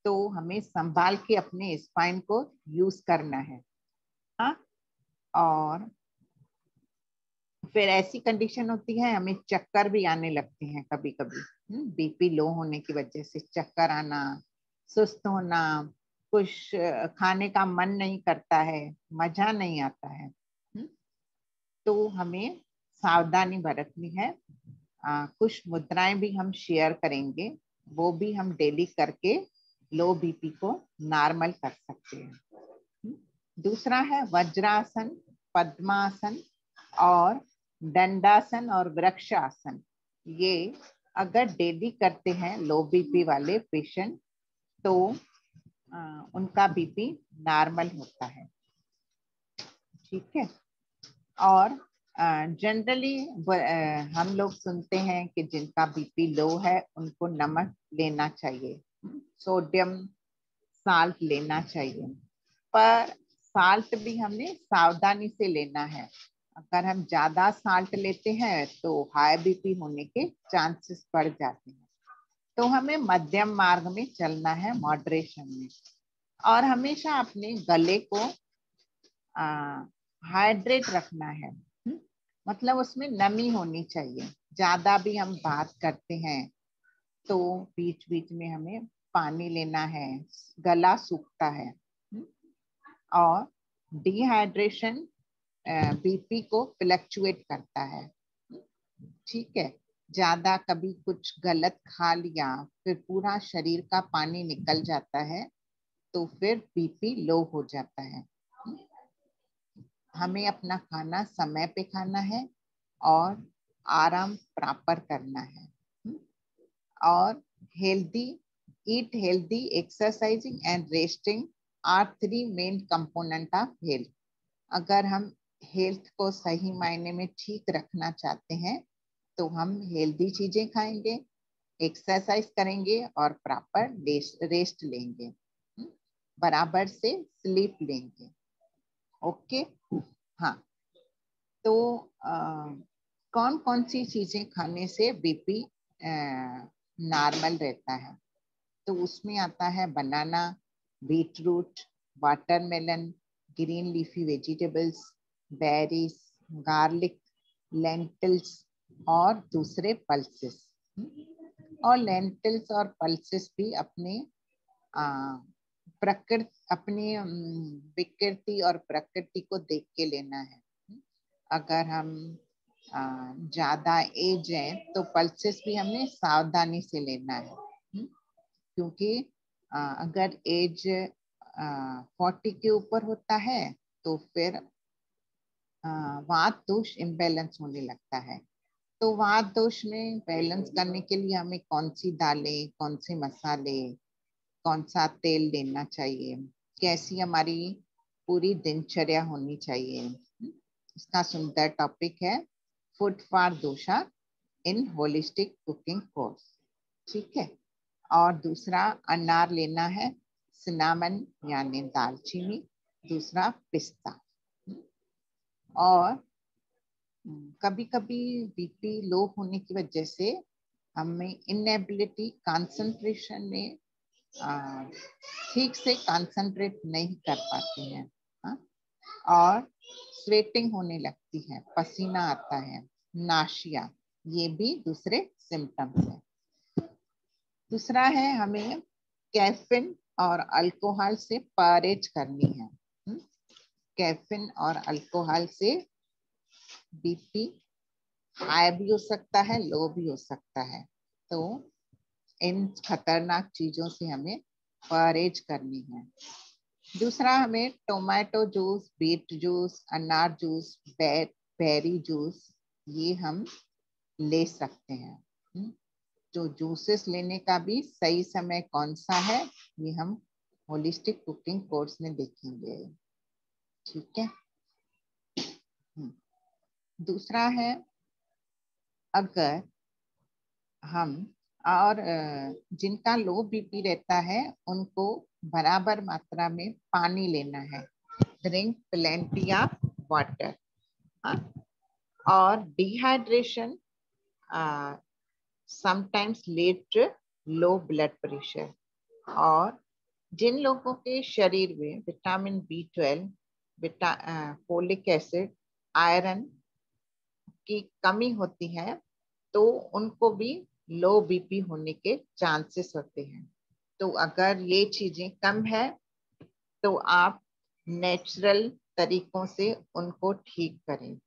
तो हमें संभाल के अपने स्पाइन को यूज करना है। हाँ, और फिर ऐसी कंडीशन होती है हमें चक्कर भी आने लगते हैं कभी कभी, बीपी लो होने की वजह से चक्कर आना, सुस्त होना, कुछ खाने का मन नहीं करता है, मजा नहीं आता है। तो हमें सावधानी बरतनी है। कुछ मुद्राएं भी हम शेयर करेंगे, वो भी हम डेली करके लो बीपी को नॉर्मल कर सकते हैं। दूसरा है वज्रासन, पद्मासन और दंडासन और वृक्षासन। ये अगर डेली करते हैं लो बीपी वाले पेशेंट, तो उनका बीपी नॉर्मल होता है। ठीक है। और जनरली हम लोग सुनते हैं कि जिनका बीपी लो है उनको नमक लेना चाहिए, सोडियम साल्ट लेना चाहिए, पर साल्ट भी हमें सावधानी से लेना है। अगर हम ज्यादा साल्ट लेते हैं तो हाई बीपी होने के चांसेस बढ़ जाते हैं। तो हमें मध्यम मार्ग में चलना है, मॉडरेशन में। और हमेशा अपने गले को हाइड्रेट रखना है। मतलब उसमें नमी होनी चाहिए। ज्यादा भी हम बात करते हैं तो बीच बीच में हमें पानी लेना है, गला सूखता है। और डिहाइड्रेशन बीपी को फ्लक्चुएट करता है। ठीक है। ज्यादा कभी कुछ गलत खा लिया, फिर पूरा शरीर का पानी निकल जाता है, तो फिर बीपी लो हो जाता है। हमें अपना खाना समय पे खाना है और आराम प्रॉपर करना है। और healthy eat healthy, exercising and resting are three main component of health. अगर हम हेल्थ को सही मायने में ठीक रखना चाहते हैं तो हम हेल्दी चीजें खाएंगे, एक्सरसाइज करेंगे और प्रॉपर रेस्ट लेंगे, बराबर से स्लीप लेंगे। ओके। हाँ, तो कौन कौन सी चीजें खाने से बीपी नॉर्मल रहता है? तो उसमें आता है banana, beetroot, watermelon, green leafy vegetables, berries, garlic, lentils और दूसरे पल्सेस। और लेंटिल्स और पल्सेस भी अपने प्रकृति, अपनी विकृति और प्रकृति को देख के लेना है। अगर हम ज्यादा एज है तो पल्सेस भी हमें सावधानी से लेना है, क्योंकि अगर एज 40 के ऊपर होता है तो फिर वात दोष इम्बैलेंस होने लगता है। तो वात दोष में बैलेंस करने के लिए हमें कौन सी दालें, कौन से मसाले, कौन सा तेल लेना चाहिए, कैसी हमारी पूरी दिनचर्या होनी चाहिए, इसका सुंदर टॉपिक है फूड फॉर दोषा इन होलिस्टिक कुकिंग कोर्स। ठीक है। और दूसरा अनार लेना है, सिनामन यानी दालचीनी, दूसरा पिस्ता। और कभी कभी बीपी लो होने की वजह से हमें इनएबिलिटी, कंसंट्रेशन में ठीक से कंसंट्रेट नहीं कर पाते हैं। और स्वेटिंग होने लगती है, पसीना आता है, नाशिया, ये भी दूसरे सिम्टम्स है। दूसरा है हमें कैफीन और अल्कोहल से परहेज करनी है। कैफीन और अल्कोहल से बीपी हाई भी हो सकता है, लो भी हो सकता है। तो इन खतरनाक चीजों से हमें परहेज करनी है। दूसरा हमें टोमेटो जूस, बीट जूस, अनार जूस, बेरी जूस, ये हम ले सकते हैं। जो जूसेस लेने का भी सही समय कौन सा है, ये हम होलिस्टिक कुकिंग कोर्स में देखेंगे। ठीक है। दूसरा है, अगर हम और जिनका लो बीपी रहता है उनको बराबर मात्रा में पानी लेना है, ड्रिंक प्लेंटी ऑफ वाटर। और dehydration sometimes lead to low blood pressure. और जिन लोगों के शरीर में vitamin B12, folic acid, iron की कमी होती है तो उनको भी लो बीपी होने के चांसेस होते हैं। तो अगर ये चीजें कम है तो आप नेचुरल तरीकों से उनको ठीक करें।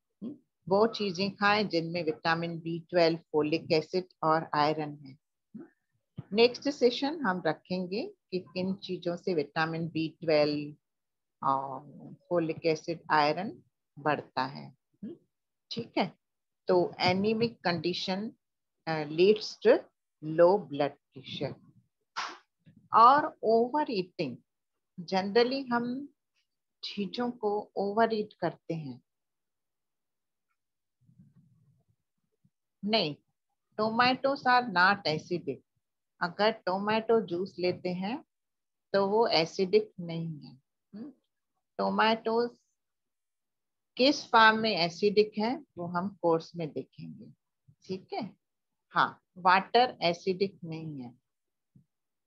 वो चीजें खाएं जिनमें विटामिन B12, फोलिक एसिड और आयरन है। नेक्स्ट सेशन हम रखेंगे कि किन चीजों से विटामिन B12 और फोलिक एसिड, आयरन बढ़ता है। ठीक है। तो anaemic condition leads to low blood pressure. और ओवर ईटिंग, जनरली हम चीजों को ओवर ईट करते हैं। नहीं, टोमेटोस आर नॉट एसिडिक। अगर टोमेटो जूस लेते हैं तो वो एसिडिक नहीं है। टोमेटोस किस फॉर्म में एसिडिक है वो हम कोर्स में देखेंगे। ठीक है। हाँ, वाटर एसिडिक नहीं है,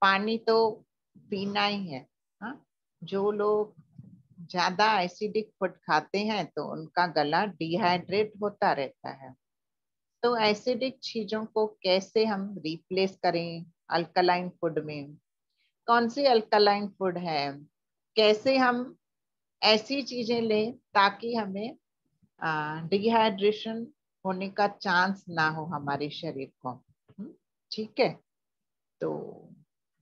पानी तो पीना ही है। हाँ, जो लोग ज्यादा एसिडिक फूड खाते हैं तो उनका गला डिहाइड्रेट होता रहता है। तो एसिडिक चीजों को कैसे हम रिप्लेस करें अल्कलाइन फूड में? कौन सी अल्कलाइन फूड है, कैसे हम ऐसी चीजें लें ताकि हमें डिहाइड्रेशन होने का चांस ना हो हमारे शरीर को। ठीक है। तो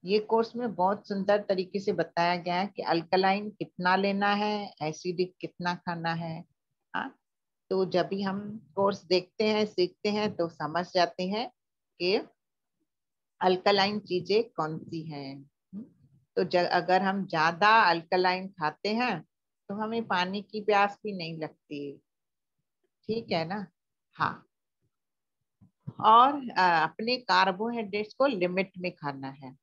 ये कोर्स में बहुत सुंदर तरीके से बताया गया है कि अल्कलाइन कितना लेना है, एसिडिक कितना खाना है। हाँ, तो जब भी हम कोर्स देखते हैं, सीखते हैं तो समझ जाते हैं कि अल्कलाइन चीजें कौन सी हैं। तो अगर हम ज्यादा अल्कलाइन खाते हैं तो हमें पानी की प्यास भी नहीं लगती। ठीक है ना। हाँ, और अपने कार्बोहाइड्रेट्स को लिमिट में खाना है।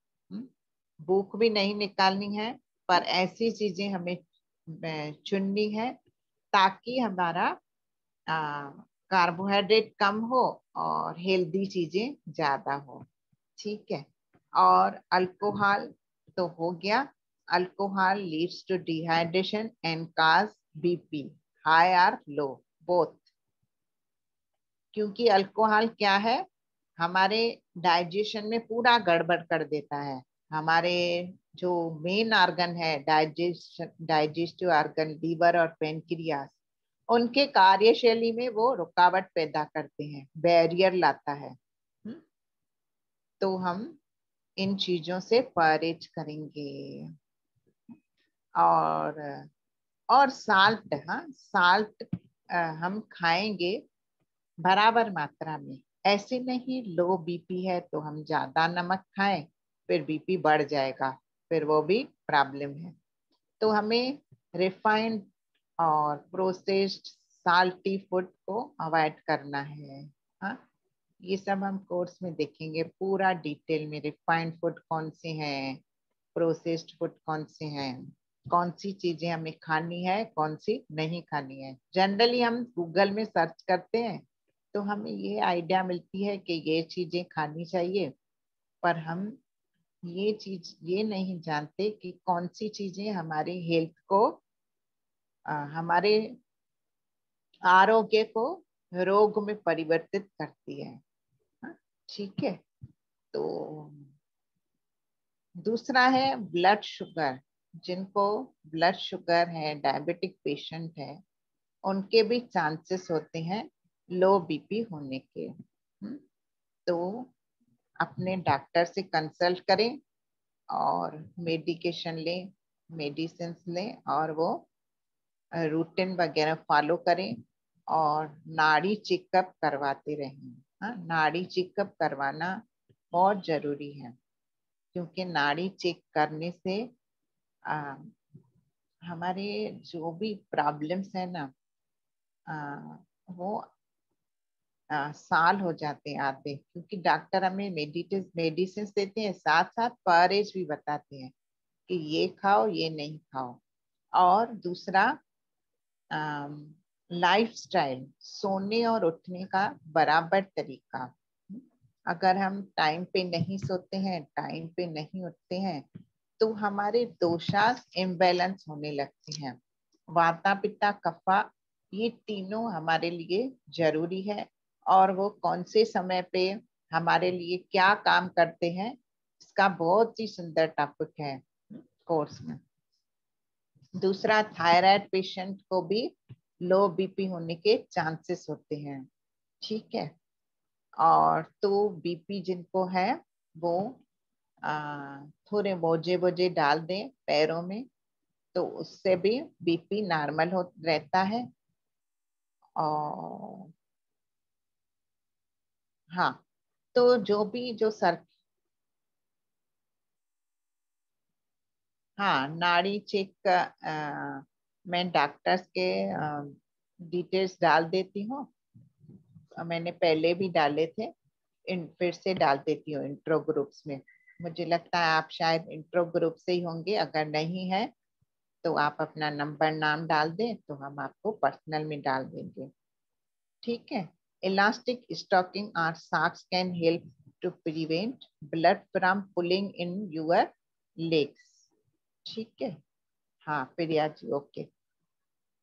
भूख भी नहीं निकालनी है, पर ऐसी चीजें हमें चुननी है ताकि हमारा कार्बोहाइड्रेट कम हो और हेल्दी चीजें ज्यादा हो। ठीक है। और अल्कोहल तो हो गया। Alcohol leads to dehydration and cause BP high और लो बोथ। क्योंकि अल्कोहल क्या है, हमारे डाइजेशन में पूरा गड़बड़ कर देता है। हमारे जो मेन ऑर्गन है, डाइजेस्टिव ऑर्गन, लीवर और पेनक्रियास, उनके कार्यशैली में वो रुकावट पैदा करते हैं, बैरियर लाता है। तो हम इन चीजों से परहेज करेंगे। और साल्ट, हाँ साल्ट हम खाएंगे बराबर मात्रा में। ऐसे नहीं लो बीपी है तो हम ज्यादा नमक खाएं फिर बीपी बढ़ जाएगा, फिर वो भी प्रॉब्लम है। तो हमें रिफाइंड और प्रोसेस्ड साल्टी फूड को अवॉइड करना है। हाँ, ये सब हम कोर्स में देखेंगे पूरा डिटेल में। रिफाइंड फूड कौन से हैं, प्रोसेस्ड फूड कौन से हैं, कौन सी चीजें हमें खानी है, कौन सी नहीं खानी है। जनरली हम गूगल में सर्च करते हैं तो हमें ये आइडिया मिलती है कि ये चीजें खानी चाहिए, पर हम ये चीज ये नहीं जानते कि कौन सी चीजें हमारे हेल्थ को, हमारे आरोग्य को रोग में परिवर्तित करती है। हाँ, ठीक है। तो दूसरा है ब्लड शुगर। जिनको ब्लड शुगर है, डायबिटिक पेशेंट है, उनके भी चांसेस होते हैं लो बीपी होने के। तो अपने डॉक्टर से कंसल्ट करें और मेडिकेशन लें, मेडिसिन लें और वो रूटीन वगैरह फॉलो करें और नाड़ी चेकअप करवाते रहें। हाँ, नाड़ी चेकअप करवाना बहुत जरूरी है, क्योंकि नाड़ी चेक करने से आ, हमारे जो भी प्रॉब्लम्स है ना, आ, वो साल हो जाते हैं आते, क्योंकि डॉक्टर हमें मेडिसिन देते हैं, साथ साथ परहेज भी बताते हैं कि ये खाओ ये नहीं खाओ। और दूसरा, लाइफस्टाइल, सोने और उठने का बराबर तरीका। अगर हम टाइम पे नहीं सोते हैं, टाइम पे नहीं उठते हैं, तो हमारे दोषास इम्बैलेंस होने लगते हैं। वाता पित्ता कफा, ये तीनों हमारे लिए जरूरी है, और वो कौन से समय पे हमारे लिए क्या काम करते हैं, इसका बहुत ही सुंदर टॉपिक है कोर्स में। दूसरा, थायराइड पेशेंट को भी लो बीपी होने के चांसेस होते हैं, ठीक है। और तो बीपी जिनको है वो थोड़े मोजे वोजे डाल दें पैरों में, तो उससे भी बीपी नॉर्मल हो रहता है। और हाँ, तो जो भी जो सर, हाँ, नाड़ी चेक का मैं डॉक्टर्स के डिटेल्स डाल देती हूँ। मैंने पहले भी डाले थे, फिर से डाल देती हूँ इंट्रो ग्रुप्स में। मुझे लगता है आप शायद इंट्रो ग्रुप से ही होंगे, अगर नहीं है तो आप अपना नंबर नाम डाल दें तो हम आपको पर्सनल में डाल देंगे, ठीक है। इलास्टिक स्टॉकिंग और socks can help to prevent blood from pulling in your legs, ठीक है। हाँ प्रिया जी, ओके।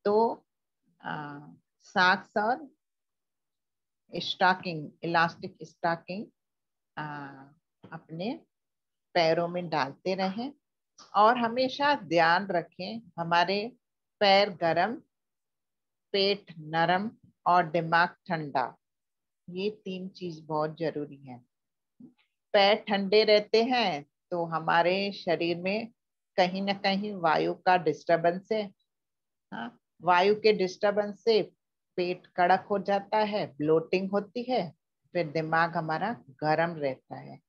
तो सॉक्स और स्टॉकिंग, इलास्टिक स्टॉकिंग अपने पैरों में डालते रहें, और हमेशा ध्यान रखें हमारे पैर गरम, पेट नरम और दिमाग ठंडा, ये तीन चीज बहुत जरूरी है। पैर ठंडे रहते हैं तो हमारे शरीर में कहीं ना कहीं वायु का डिस्टरबेंस है। हाँ, वायु के डिस्टरबेंस से पेट कड़क हो जाता है, ब्लोटिंग होती है, फिर दिमाग हमारा गर्म रहता है,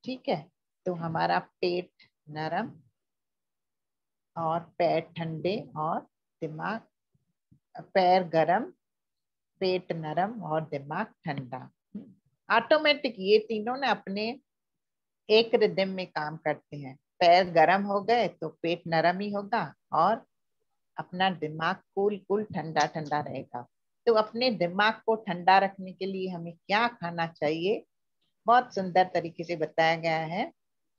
ठीक है। तो हमारा पेट नरम और पैर ठंडे और दिमाग, पैर गरम, पेट नरम और दिमाग ठंडा, ऑटोमेटिक ये तीनों ना अपने एक रिदम में काम करते हैं। पैर गरम हो गए तो पेट नरम ही होगा, और अपना दिमाग कूल कूल ठंडा ठंडा रहेगा। तो अपने दिमाग को ठंडा रखने के लिए हमें क्या खाना चाहिए, बहुत सुंदर तरीके से बताया गया है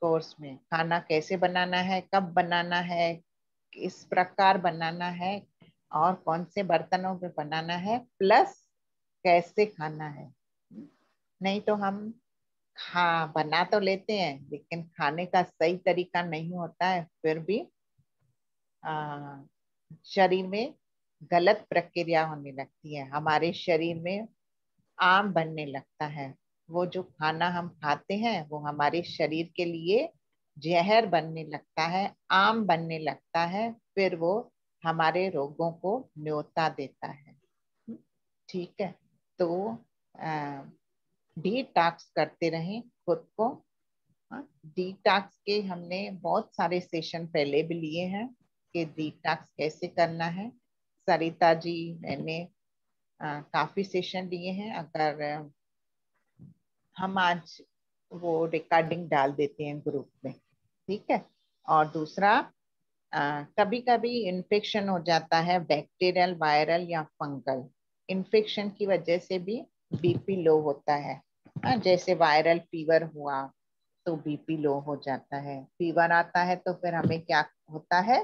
कोर्स में। खाना कैसे बनाना है, कब बनाना है, किस प्रकार बनाना है, और कौन से बर्तनों में बनाना है, प्लस कैसे खाना है। नहीं तो हम बना तो लेते हैं, लेकिन खाने का सही तरीका नहीं होता है, फिर भी आ, शरीर में गलत प्रक्रिया होने लगती है, हमारे शरीर में आम बनने लगता है। वो जो खाना हम खाते हैं वो हमारे शरीर के लिए जहर बनने लगता है, आम बनने लगता है, फिर वो हमारे रोगों को न्योता देता है, ठीक है। तो डिटॉक्स करते रहें खुद को। डिटॉक्स के हमने बहुत सारे सेशन पहले भी लिए हैं कि डिटॉक्स कैसे करना है। सरिता जी, मैंने काफी सेशन लिए हैं, अगर हम आज वो रिकॉर्डिंग डाल देते हैं ग्रुप में, ठीक है। और दूसरा, कभी कभी इन्फेक्शन हो जाता है, बैक्टीरियल, वायरल या फंगल इन्फेक्शन की वजह से भी बीपी लो होता है। जैसे वायरल फीवर हुआ तो बीपी लो हो जाता है, फीवर आता है तो फिर हमें क्या होता है,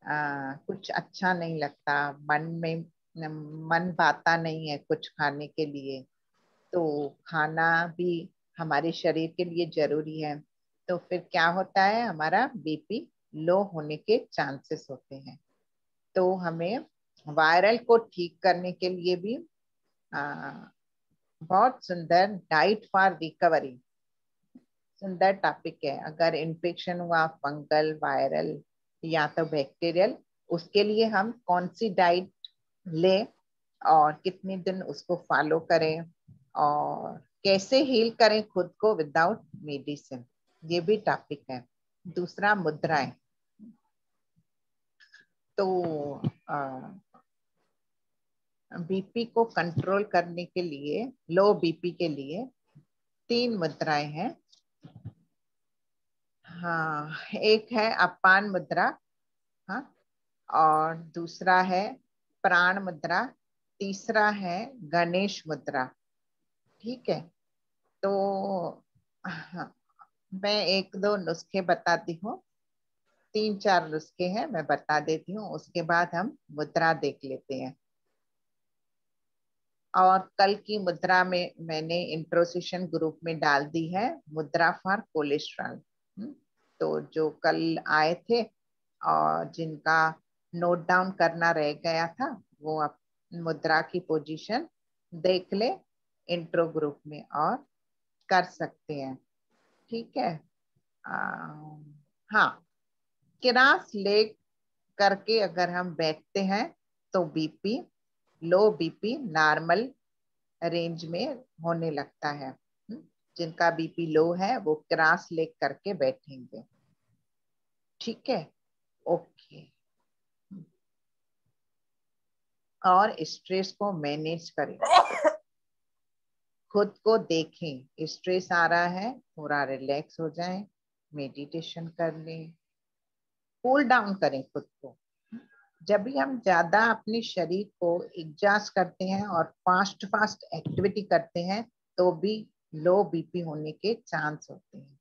कुछ अच्छा नहीं लगता, मन पाता नहीं है कुछ खाने के लिए। तो खाना भी हमारे शरीर के लिए जरूरी है, तो फिर क्या होता है, हमारा बीपी लो होने के चांसेस होते हैं। तो हमें वायरल को ठीक करने के लिए भी आ, बहुत सुंदर डाइट फॉर रिकवरी, सुंदर टॉपिक है। अगर इन्फेक्शन हुआ, फंगल, वायरल या तो बैक्टीरियल, उसके लिए हम कौन सी डाइट लें और कितने दिन उसको फॉलो करें, और कैसे हील करें खुद को विदाउट मेडिसिन, ये भी टॉपिक है। दूसरा मुद्राएं। तो बीपी को कंट्रोल करने के लिए, लो बीपी के लिए 3 मुद्राएं हैं। हाँ, एक है अपान मुद्रा, हाँ, और दूसरा है प्राण मुद्रा, तीसरा है गणेश मुद्रा। ठीक है, तो हाँ, मैं 1-2 नुस्खे बताती हूँ, 3-4 नुस्खे हैं, मैं बता देती हूँ, उसके बाद हम मुद्रा देख लेते हैं। और कल की मुद्रा में मैंने इंट्रोसेशन ग्रुप में डाल दी है मुद्रा फॉर कोलेस्ट्रॉल। तो जो कल आए थे और जिनका नोट डाउन करना रह गया था, वो अब मुद्रा की पोजीशन देख ले इंट्रो ग्रुप में और कर सकते हैं। ठीक है। हाँ, क्रॉस लेग करके अगर हम बैठते हैं तो बीपी, लो बीपी नॉर्मल रेंज में होने लगता है। जिनका बीपी लो है वो क्रॉस लेग करके बैठेंगे। ठीक है, ओके। और स्ट्रेस को मैनेज करें, खुद को देखें, स्ट्रेस आ रहा है थोड़ा रिलैक्स हो जाए, मेडिटेशन कर लें, कूल डाउन करें खुद को। जब भी हम ज्यादा अपने शरीर को एग्जॉस्ट करते हैं और फास्ट फास्ट एक्टिविटी करते हैं तो भी लो बीपी होने के चांस होते हैं।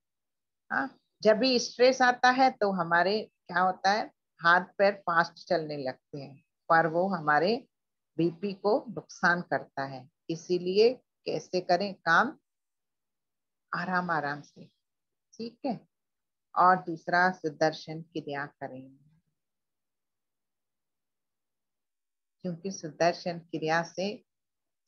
हाँ, जब भी स्ट्रेस आता है तो हमारे क्या होता है, हाथ पैर फास्ट चलने लगते हैं, पर वो हमारे बीपी को नुकसान करता है। इसीलिए कैसे करें काम, आराम आराम से। ठीक है। और दूसरा सुदर्शन क्रिया करें, क्योंकि सुदर्शन क्रिया से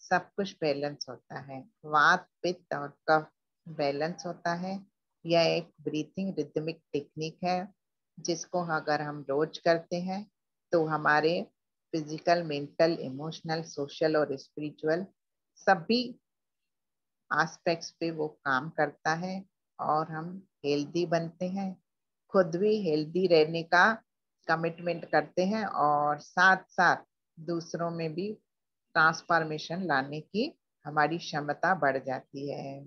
सब कुछ बैलेंस होता है, वात पित्त और कफ बैलेंस होता है। यह एक ब्रीथिंग रिदमिक टेक्निक है जिसको अगर हम रोज करते हैं तो हमारे फिजिकल, मेंटल, इमोशनल, सोशल और स्पिरिचुअल सभी एस्पेक्ट्स पे वो काम करता है और हम हेल्दी बनते हैं, खुद भी हेल्दी रहने का कमिटमेंट करते हैं और साथ साथ दूसरों में भी ट्रांसफॉर्मेशन लाने की हमारी क्षमता बढ़ जाती है।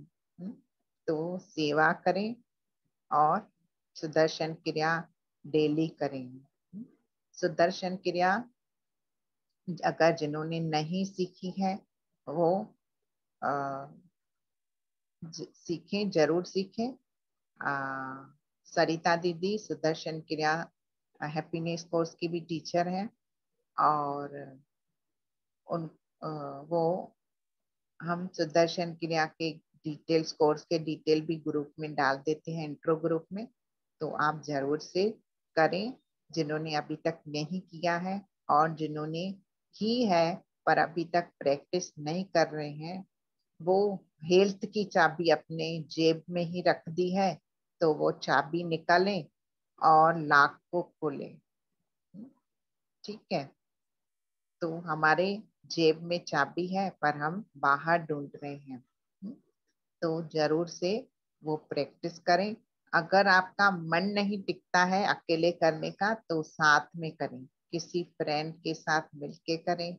तो सेवा करें और सुदर्शन क्रिया डेली करें। सुदर्शन क्रिया अगर जिन्होंने नहीं सीखी है वो सीखें, जरूर सीखें। सरिता दीदी सुदर्शन क्रिया हैप्पीनेस कोर्स की भी टीचर हैं और उन वो हम सुदर्शन क्रिया के डिटेल्स, कोर्स के डिटेल भी ग्रुप में डाल देते हैं, इंट्रो ग्रुप में, तो आप जरूर से करें जिन्होंने अभी तक नहीं किया है। और जिन्होंने की है पर अभी तक प्रैक्टिस नहीं कर रहे हैं, वो हेल्थ की चाबी अपने जेब में ही रख दी है, तो वो चाबी निकालें और लॉक को खोलें। ठीक है, तो हमारे जेब में चाबी है पर हम बाहर ढूंढ रहे हैं। तो जरूर से वो प्रैक्टिस करें। अगर आपका मन नहीं टिकता है अकेले करने का तो साथ में करें, किसी फ्रेंड के साथ मिलके करें।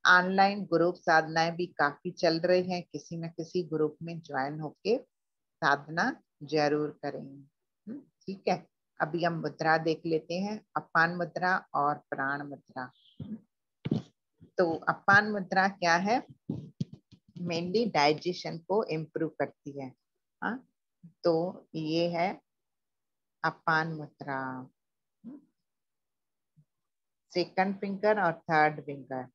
ऑनलाइन ग्रुप साधनाएं भी काफी चल रही हैं, किसी न किसी ग्रुप में ज्वाइन होके साधना जरूर करें। ठीक है, अभी हम मुद्रा देख लेते हैं, अपान मुद्रा और प्राण मुद्रा। तो अपान मुद्रा क्या है, मेनली डाइजेशन को इम्प्रूव करती है। हाँ, तो ये है अपान मुद्रा। सेकंड फिंगर और थर्ड फिंगर,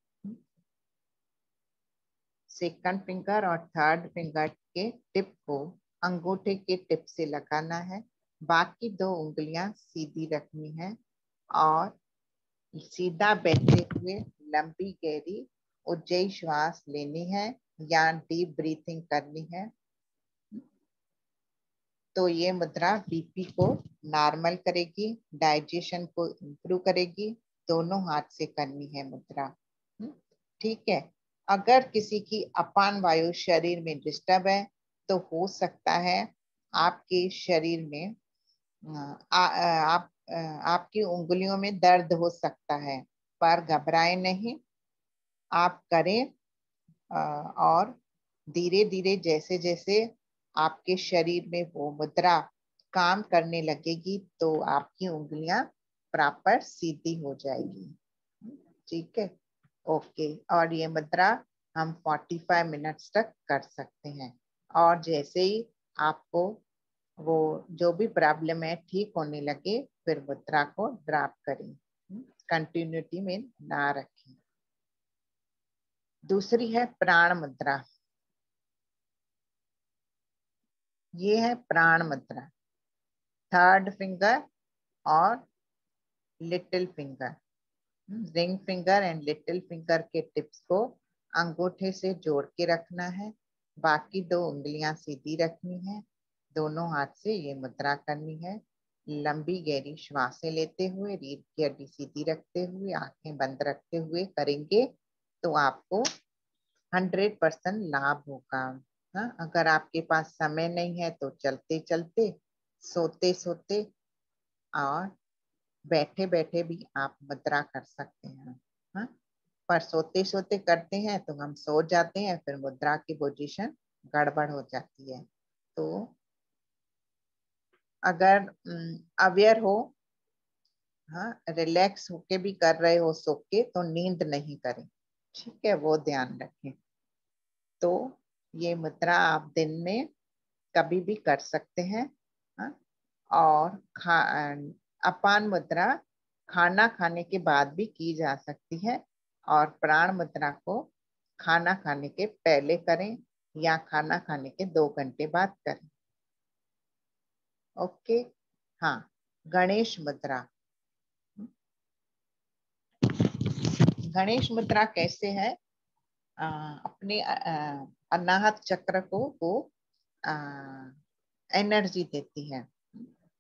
सेकंड फिंगर और थर्ड फिंगर के टिप को अंगूठे के टिप से लगाना है, बाकी 2 उंगलियां सीधी रखनी है और सीधा बैठते हुए लंबी गहरी उज्जयी श्वास लेनी है या डीप ब्रीथिंग करनी है। तो ये मुद्रा बीपी को नॉर्मल करेगी, डाइजेशन को इम्प्रूव करेगी, दोनों हाथ से करनी है मुद्रा। ठीक है, अगर किसी की अपान वायु शरीर में डिस्टर्ब है तो हो सकता है आपके शरीर में आपकी उंगलियों में दर्द हो सकता है, पर घबराए नहीं। आप करें और धीरे धीरे जैसे जैसे आपके शरीर में वो मुद्रा काम करने लगेगी तो आपकी उंगलियां प्रॉपर सीधी हो जाएगी। ठीक है, ओके। और ये मुद्रा हम 45 मिनट्स तक कर सकते हैं। और जैसे ही आपको वो जो भी प्रॉब्लम है ठीक होने लगे, फिर मुद्रा को ड्रॉप करें, कंटिन्यूटी में ना रखें। दूसरी है प्राण मुद्रा। ये है प्राण मुद्रा, थर्ड फिंगर और little finger, ring finger and little finger के टिप्स को अंगूठे से जोड़ के रखना है। बाकी दो उंगलियां सीधी रखनी है। दोनों हाथ से ये मुद्रा करनी है। लंबी गहरी श्वासें लेते हुए, रीढ़ की हड्डी सीधी रखते हुए, आंखें बंद रखते हुए करेंगे तो आपको 100% लाभ होगा। हाँ, अगर आपके पास समय नहीं है तो चलते चलते, सोते सोते और बैठे बैठे भी आप मुद्रा कर सकते हैं। हाँ, पर सोते सोते करते हैं तो हम सो जाते हैं, फिर मुद्रा की पोजीशन गड़बड़ हो जाती है। तो अगर अवेयर हो, हाँ, रिलैक्स होके भी कर रहे हो सो के, तो नींद नहीं करें। ठीक है, वो ध्यान रखें। तो ये मुद्रा आप दिन में कभी भी कर सकते हैं। हाँ? और अपान मुद्रा खाना खाने के बाद भी की जा सकती है, और प्राण मुद्रा को खाना खाने के पहले करें या खाना खाने के 2 घंटे बाद करें। ओके। हाँ, गणेश मुद्रा। गणेश मुद्रा कैसे है? अपने अनाहत चक्र को वो एनर्जी देती है।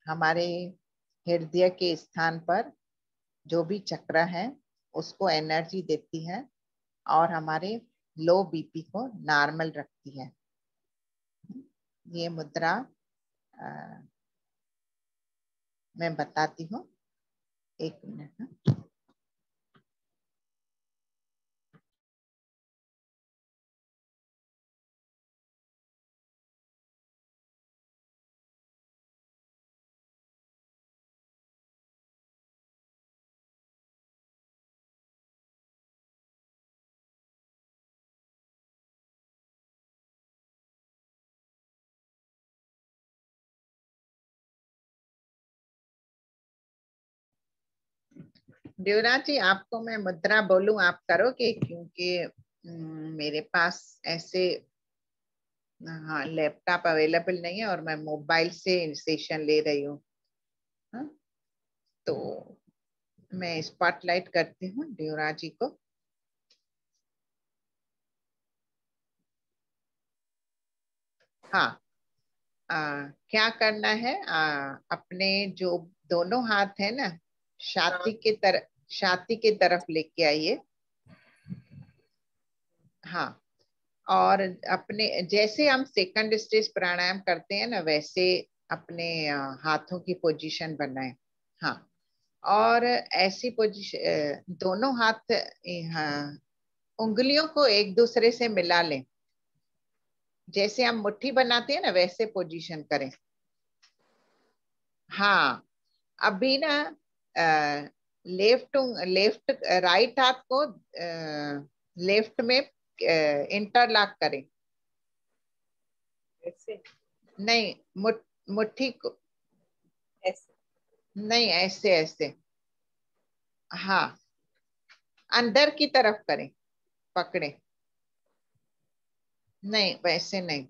हमारे हृदय के स्थान पर जो भी चक्र है उसको एनर्जी देती है, और हमारे लो बीपी को नॉर्मल रखती है। ये मुद्रा मैं बताती हूँ, एक मिनट। देवराज जी, आपको मैं मुद्रा बोलूं, आप करोगे? क्योंकि मेरे पास ऐसे, हाँ, लैपटॉप अवेलेबल नहीं है और मैं मोबाइल से सेशन ले रही हूँ। हाँ? तो मैं स्पॉटलाइट करती हूँ देवराज जी को। हाँ, क्या करना है, अपने जो दोनों हाथ है ना, छाती के तरफ लेके आइए। हाँ, और अपने जैसे हम सेकंड स्टेज प्राणायाम करते हैं ना, वैसे अपने हाथों की पोजीशन बनाए। हाँ, और ऐसी पोजीशन, दोनों हाथ, हाँ, उंगलियों को एक दूसरे से मिला लें। जैसे हम मुट्ठी बनाते हैं ना, वैसे पोजीशन करें। हाँ, अभी ना लेफ्ट लेफ्ट राइट हाथ को लेफ्ट में इंटरलॉक करें। ऐसे नहीं, मुट्ठी को ऐसे नहीं, ऐसे ऐसे। हाँ, अंदर की तरफ करें, पकड़े। नहीं, वैसे नहीं।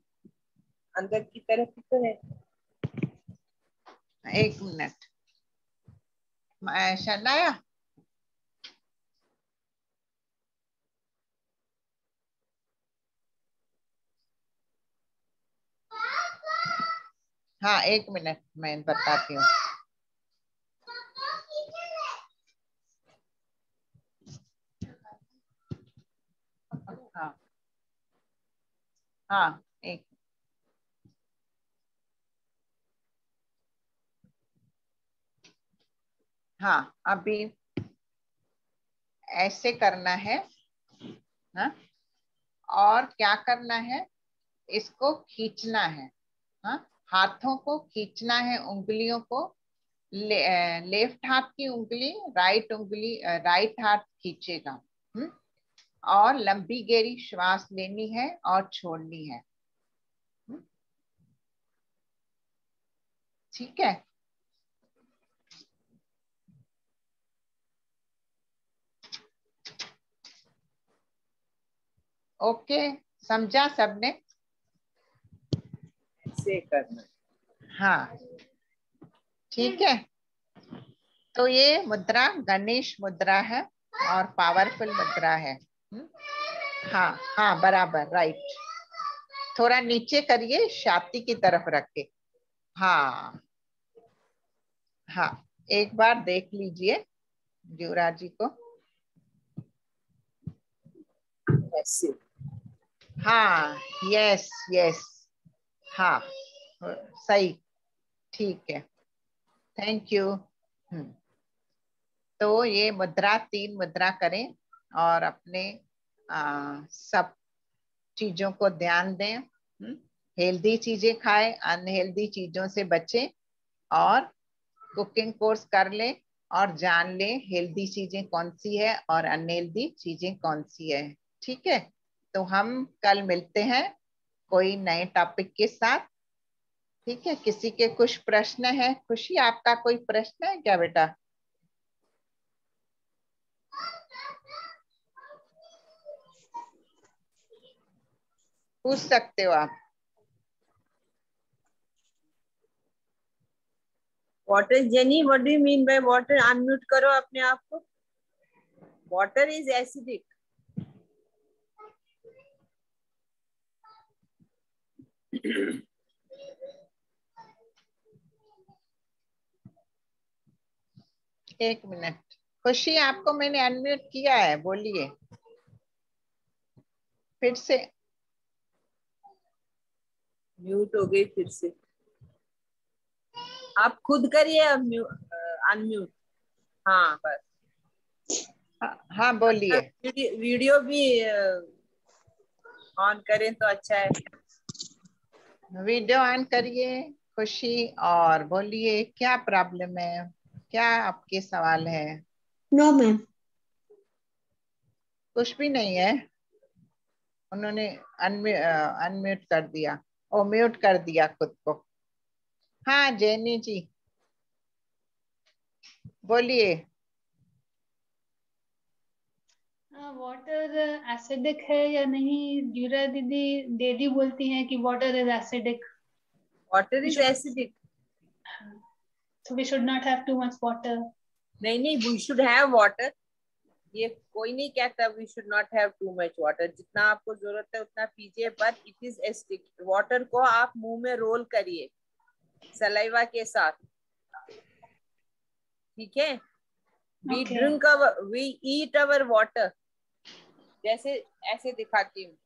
अंदर की तरफ ही तो है। एक मिनट, शनाया। हाँ, एक मिनट, मैं बताती हूँ। हाँ, हाँ एक, हाँ अभी ऐसे करना है ना, और क्या करना है, इसको खींचना है। हाँ, हाथों को खींचना है, उंगलियों को, लेफ्ट हाथ की उंगली राइट उंगली राइट हाथ खींचेगा। और लंबी गहरी श्वास लेनी है और छोड़नी है। ठीक है, ओके, समझा सबने? ऐसे करना। हाँ ठीक है, तो ये मुद्रा गणेश मुद्रा है और पावरफुल मुद्रा है। हाँ हाँ बराबर, राइट। थोड़ा नीचे करिए, छाती की तरफ रख के। हाँ हाँ, एक बार देख लीजिए युवराज जी को। ऐसे। हाँ, यस यस, हाँ सही, ठीक है, थैंक यू। तो ये मुद्रा, 3 मुद्रा करें और अपने सब चीजों को ध्यान दें। हेल्दी चीजें खाएं, अनहेल्दी चीजों से बचें, और कुकिंग कोर्स कर लें और जान लें हेल्दी चीजें कौन सी है और अनहेल्दी चीजें कौन सी है। ठीक है, तो हम कल मिलते हैं कोई नए टॉपिक के साथ। ठीक है, किसी के कुछ प्रश्न है? खुशी, आपका कोई प्रश्न है क्या बेटा? पूछ सकते हो आप। Water, jenny what do you mean by water? Unmute करो अपने आप को। Water is acidic. एक मिनट, खुशी आपको मैंने अनम्यूट किया है, बोलिए फिर से। म्यूट हो गई फिर से। आप खुद करिए अनम्यूट। हाँ बस। हाँ बोलिए। वीडियो भी ऑन करें तो अच्छा है। वीडियो ऑन करिए खुशी, और बोलिए क्या प्रॉब्लम है, क्या आपके सवाल है? No ma'am. कुछ भी नहीं है, उन्होंने अनम्यूट कर दिया, ओ म्यूट कर दिया खुद को। हाँ जैनी जी बोलिए। वाटर एसिडिक है या नहीं? जीरा दीदी बोलती हैं कि water is acidic, water is acidic. so we should not have too much water. नहीं नहीं, वी शुड हैव वाटर। ये कोई नहीं कहता we should not have too much water. जितना आपको जरूरत है उतना पीजिए, but it is acidic. Water को आप मुंह में रोल करिए सलाइवा के साथ। ठीक है, we Okay. Drink we eat our water. जैसे ऐसे दिखाती हूँ,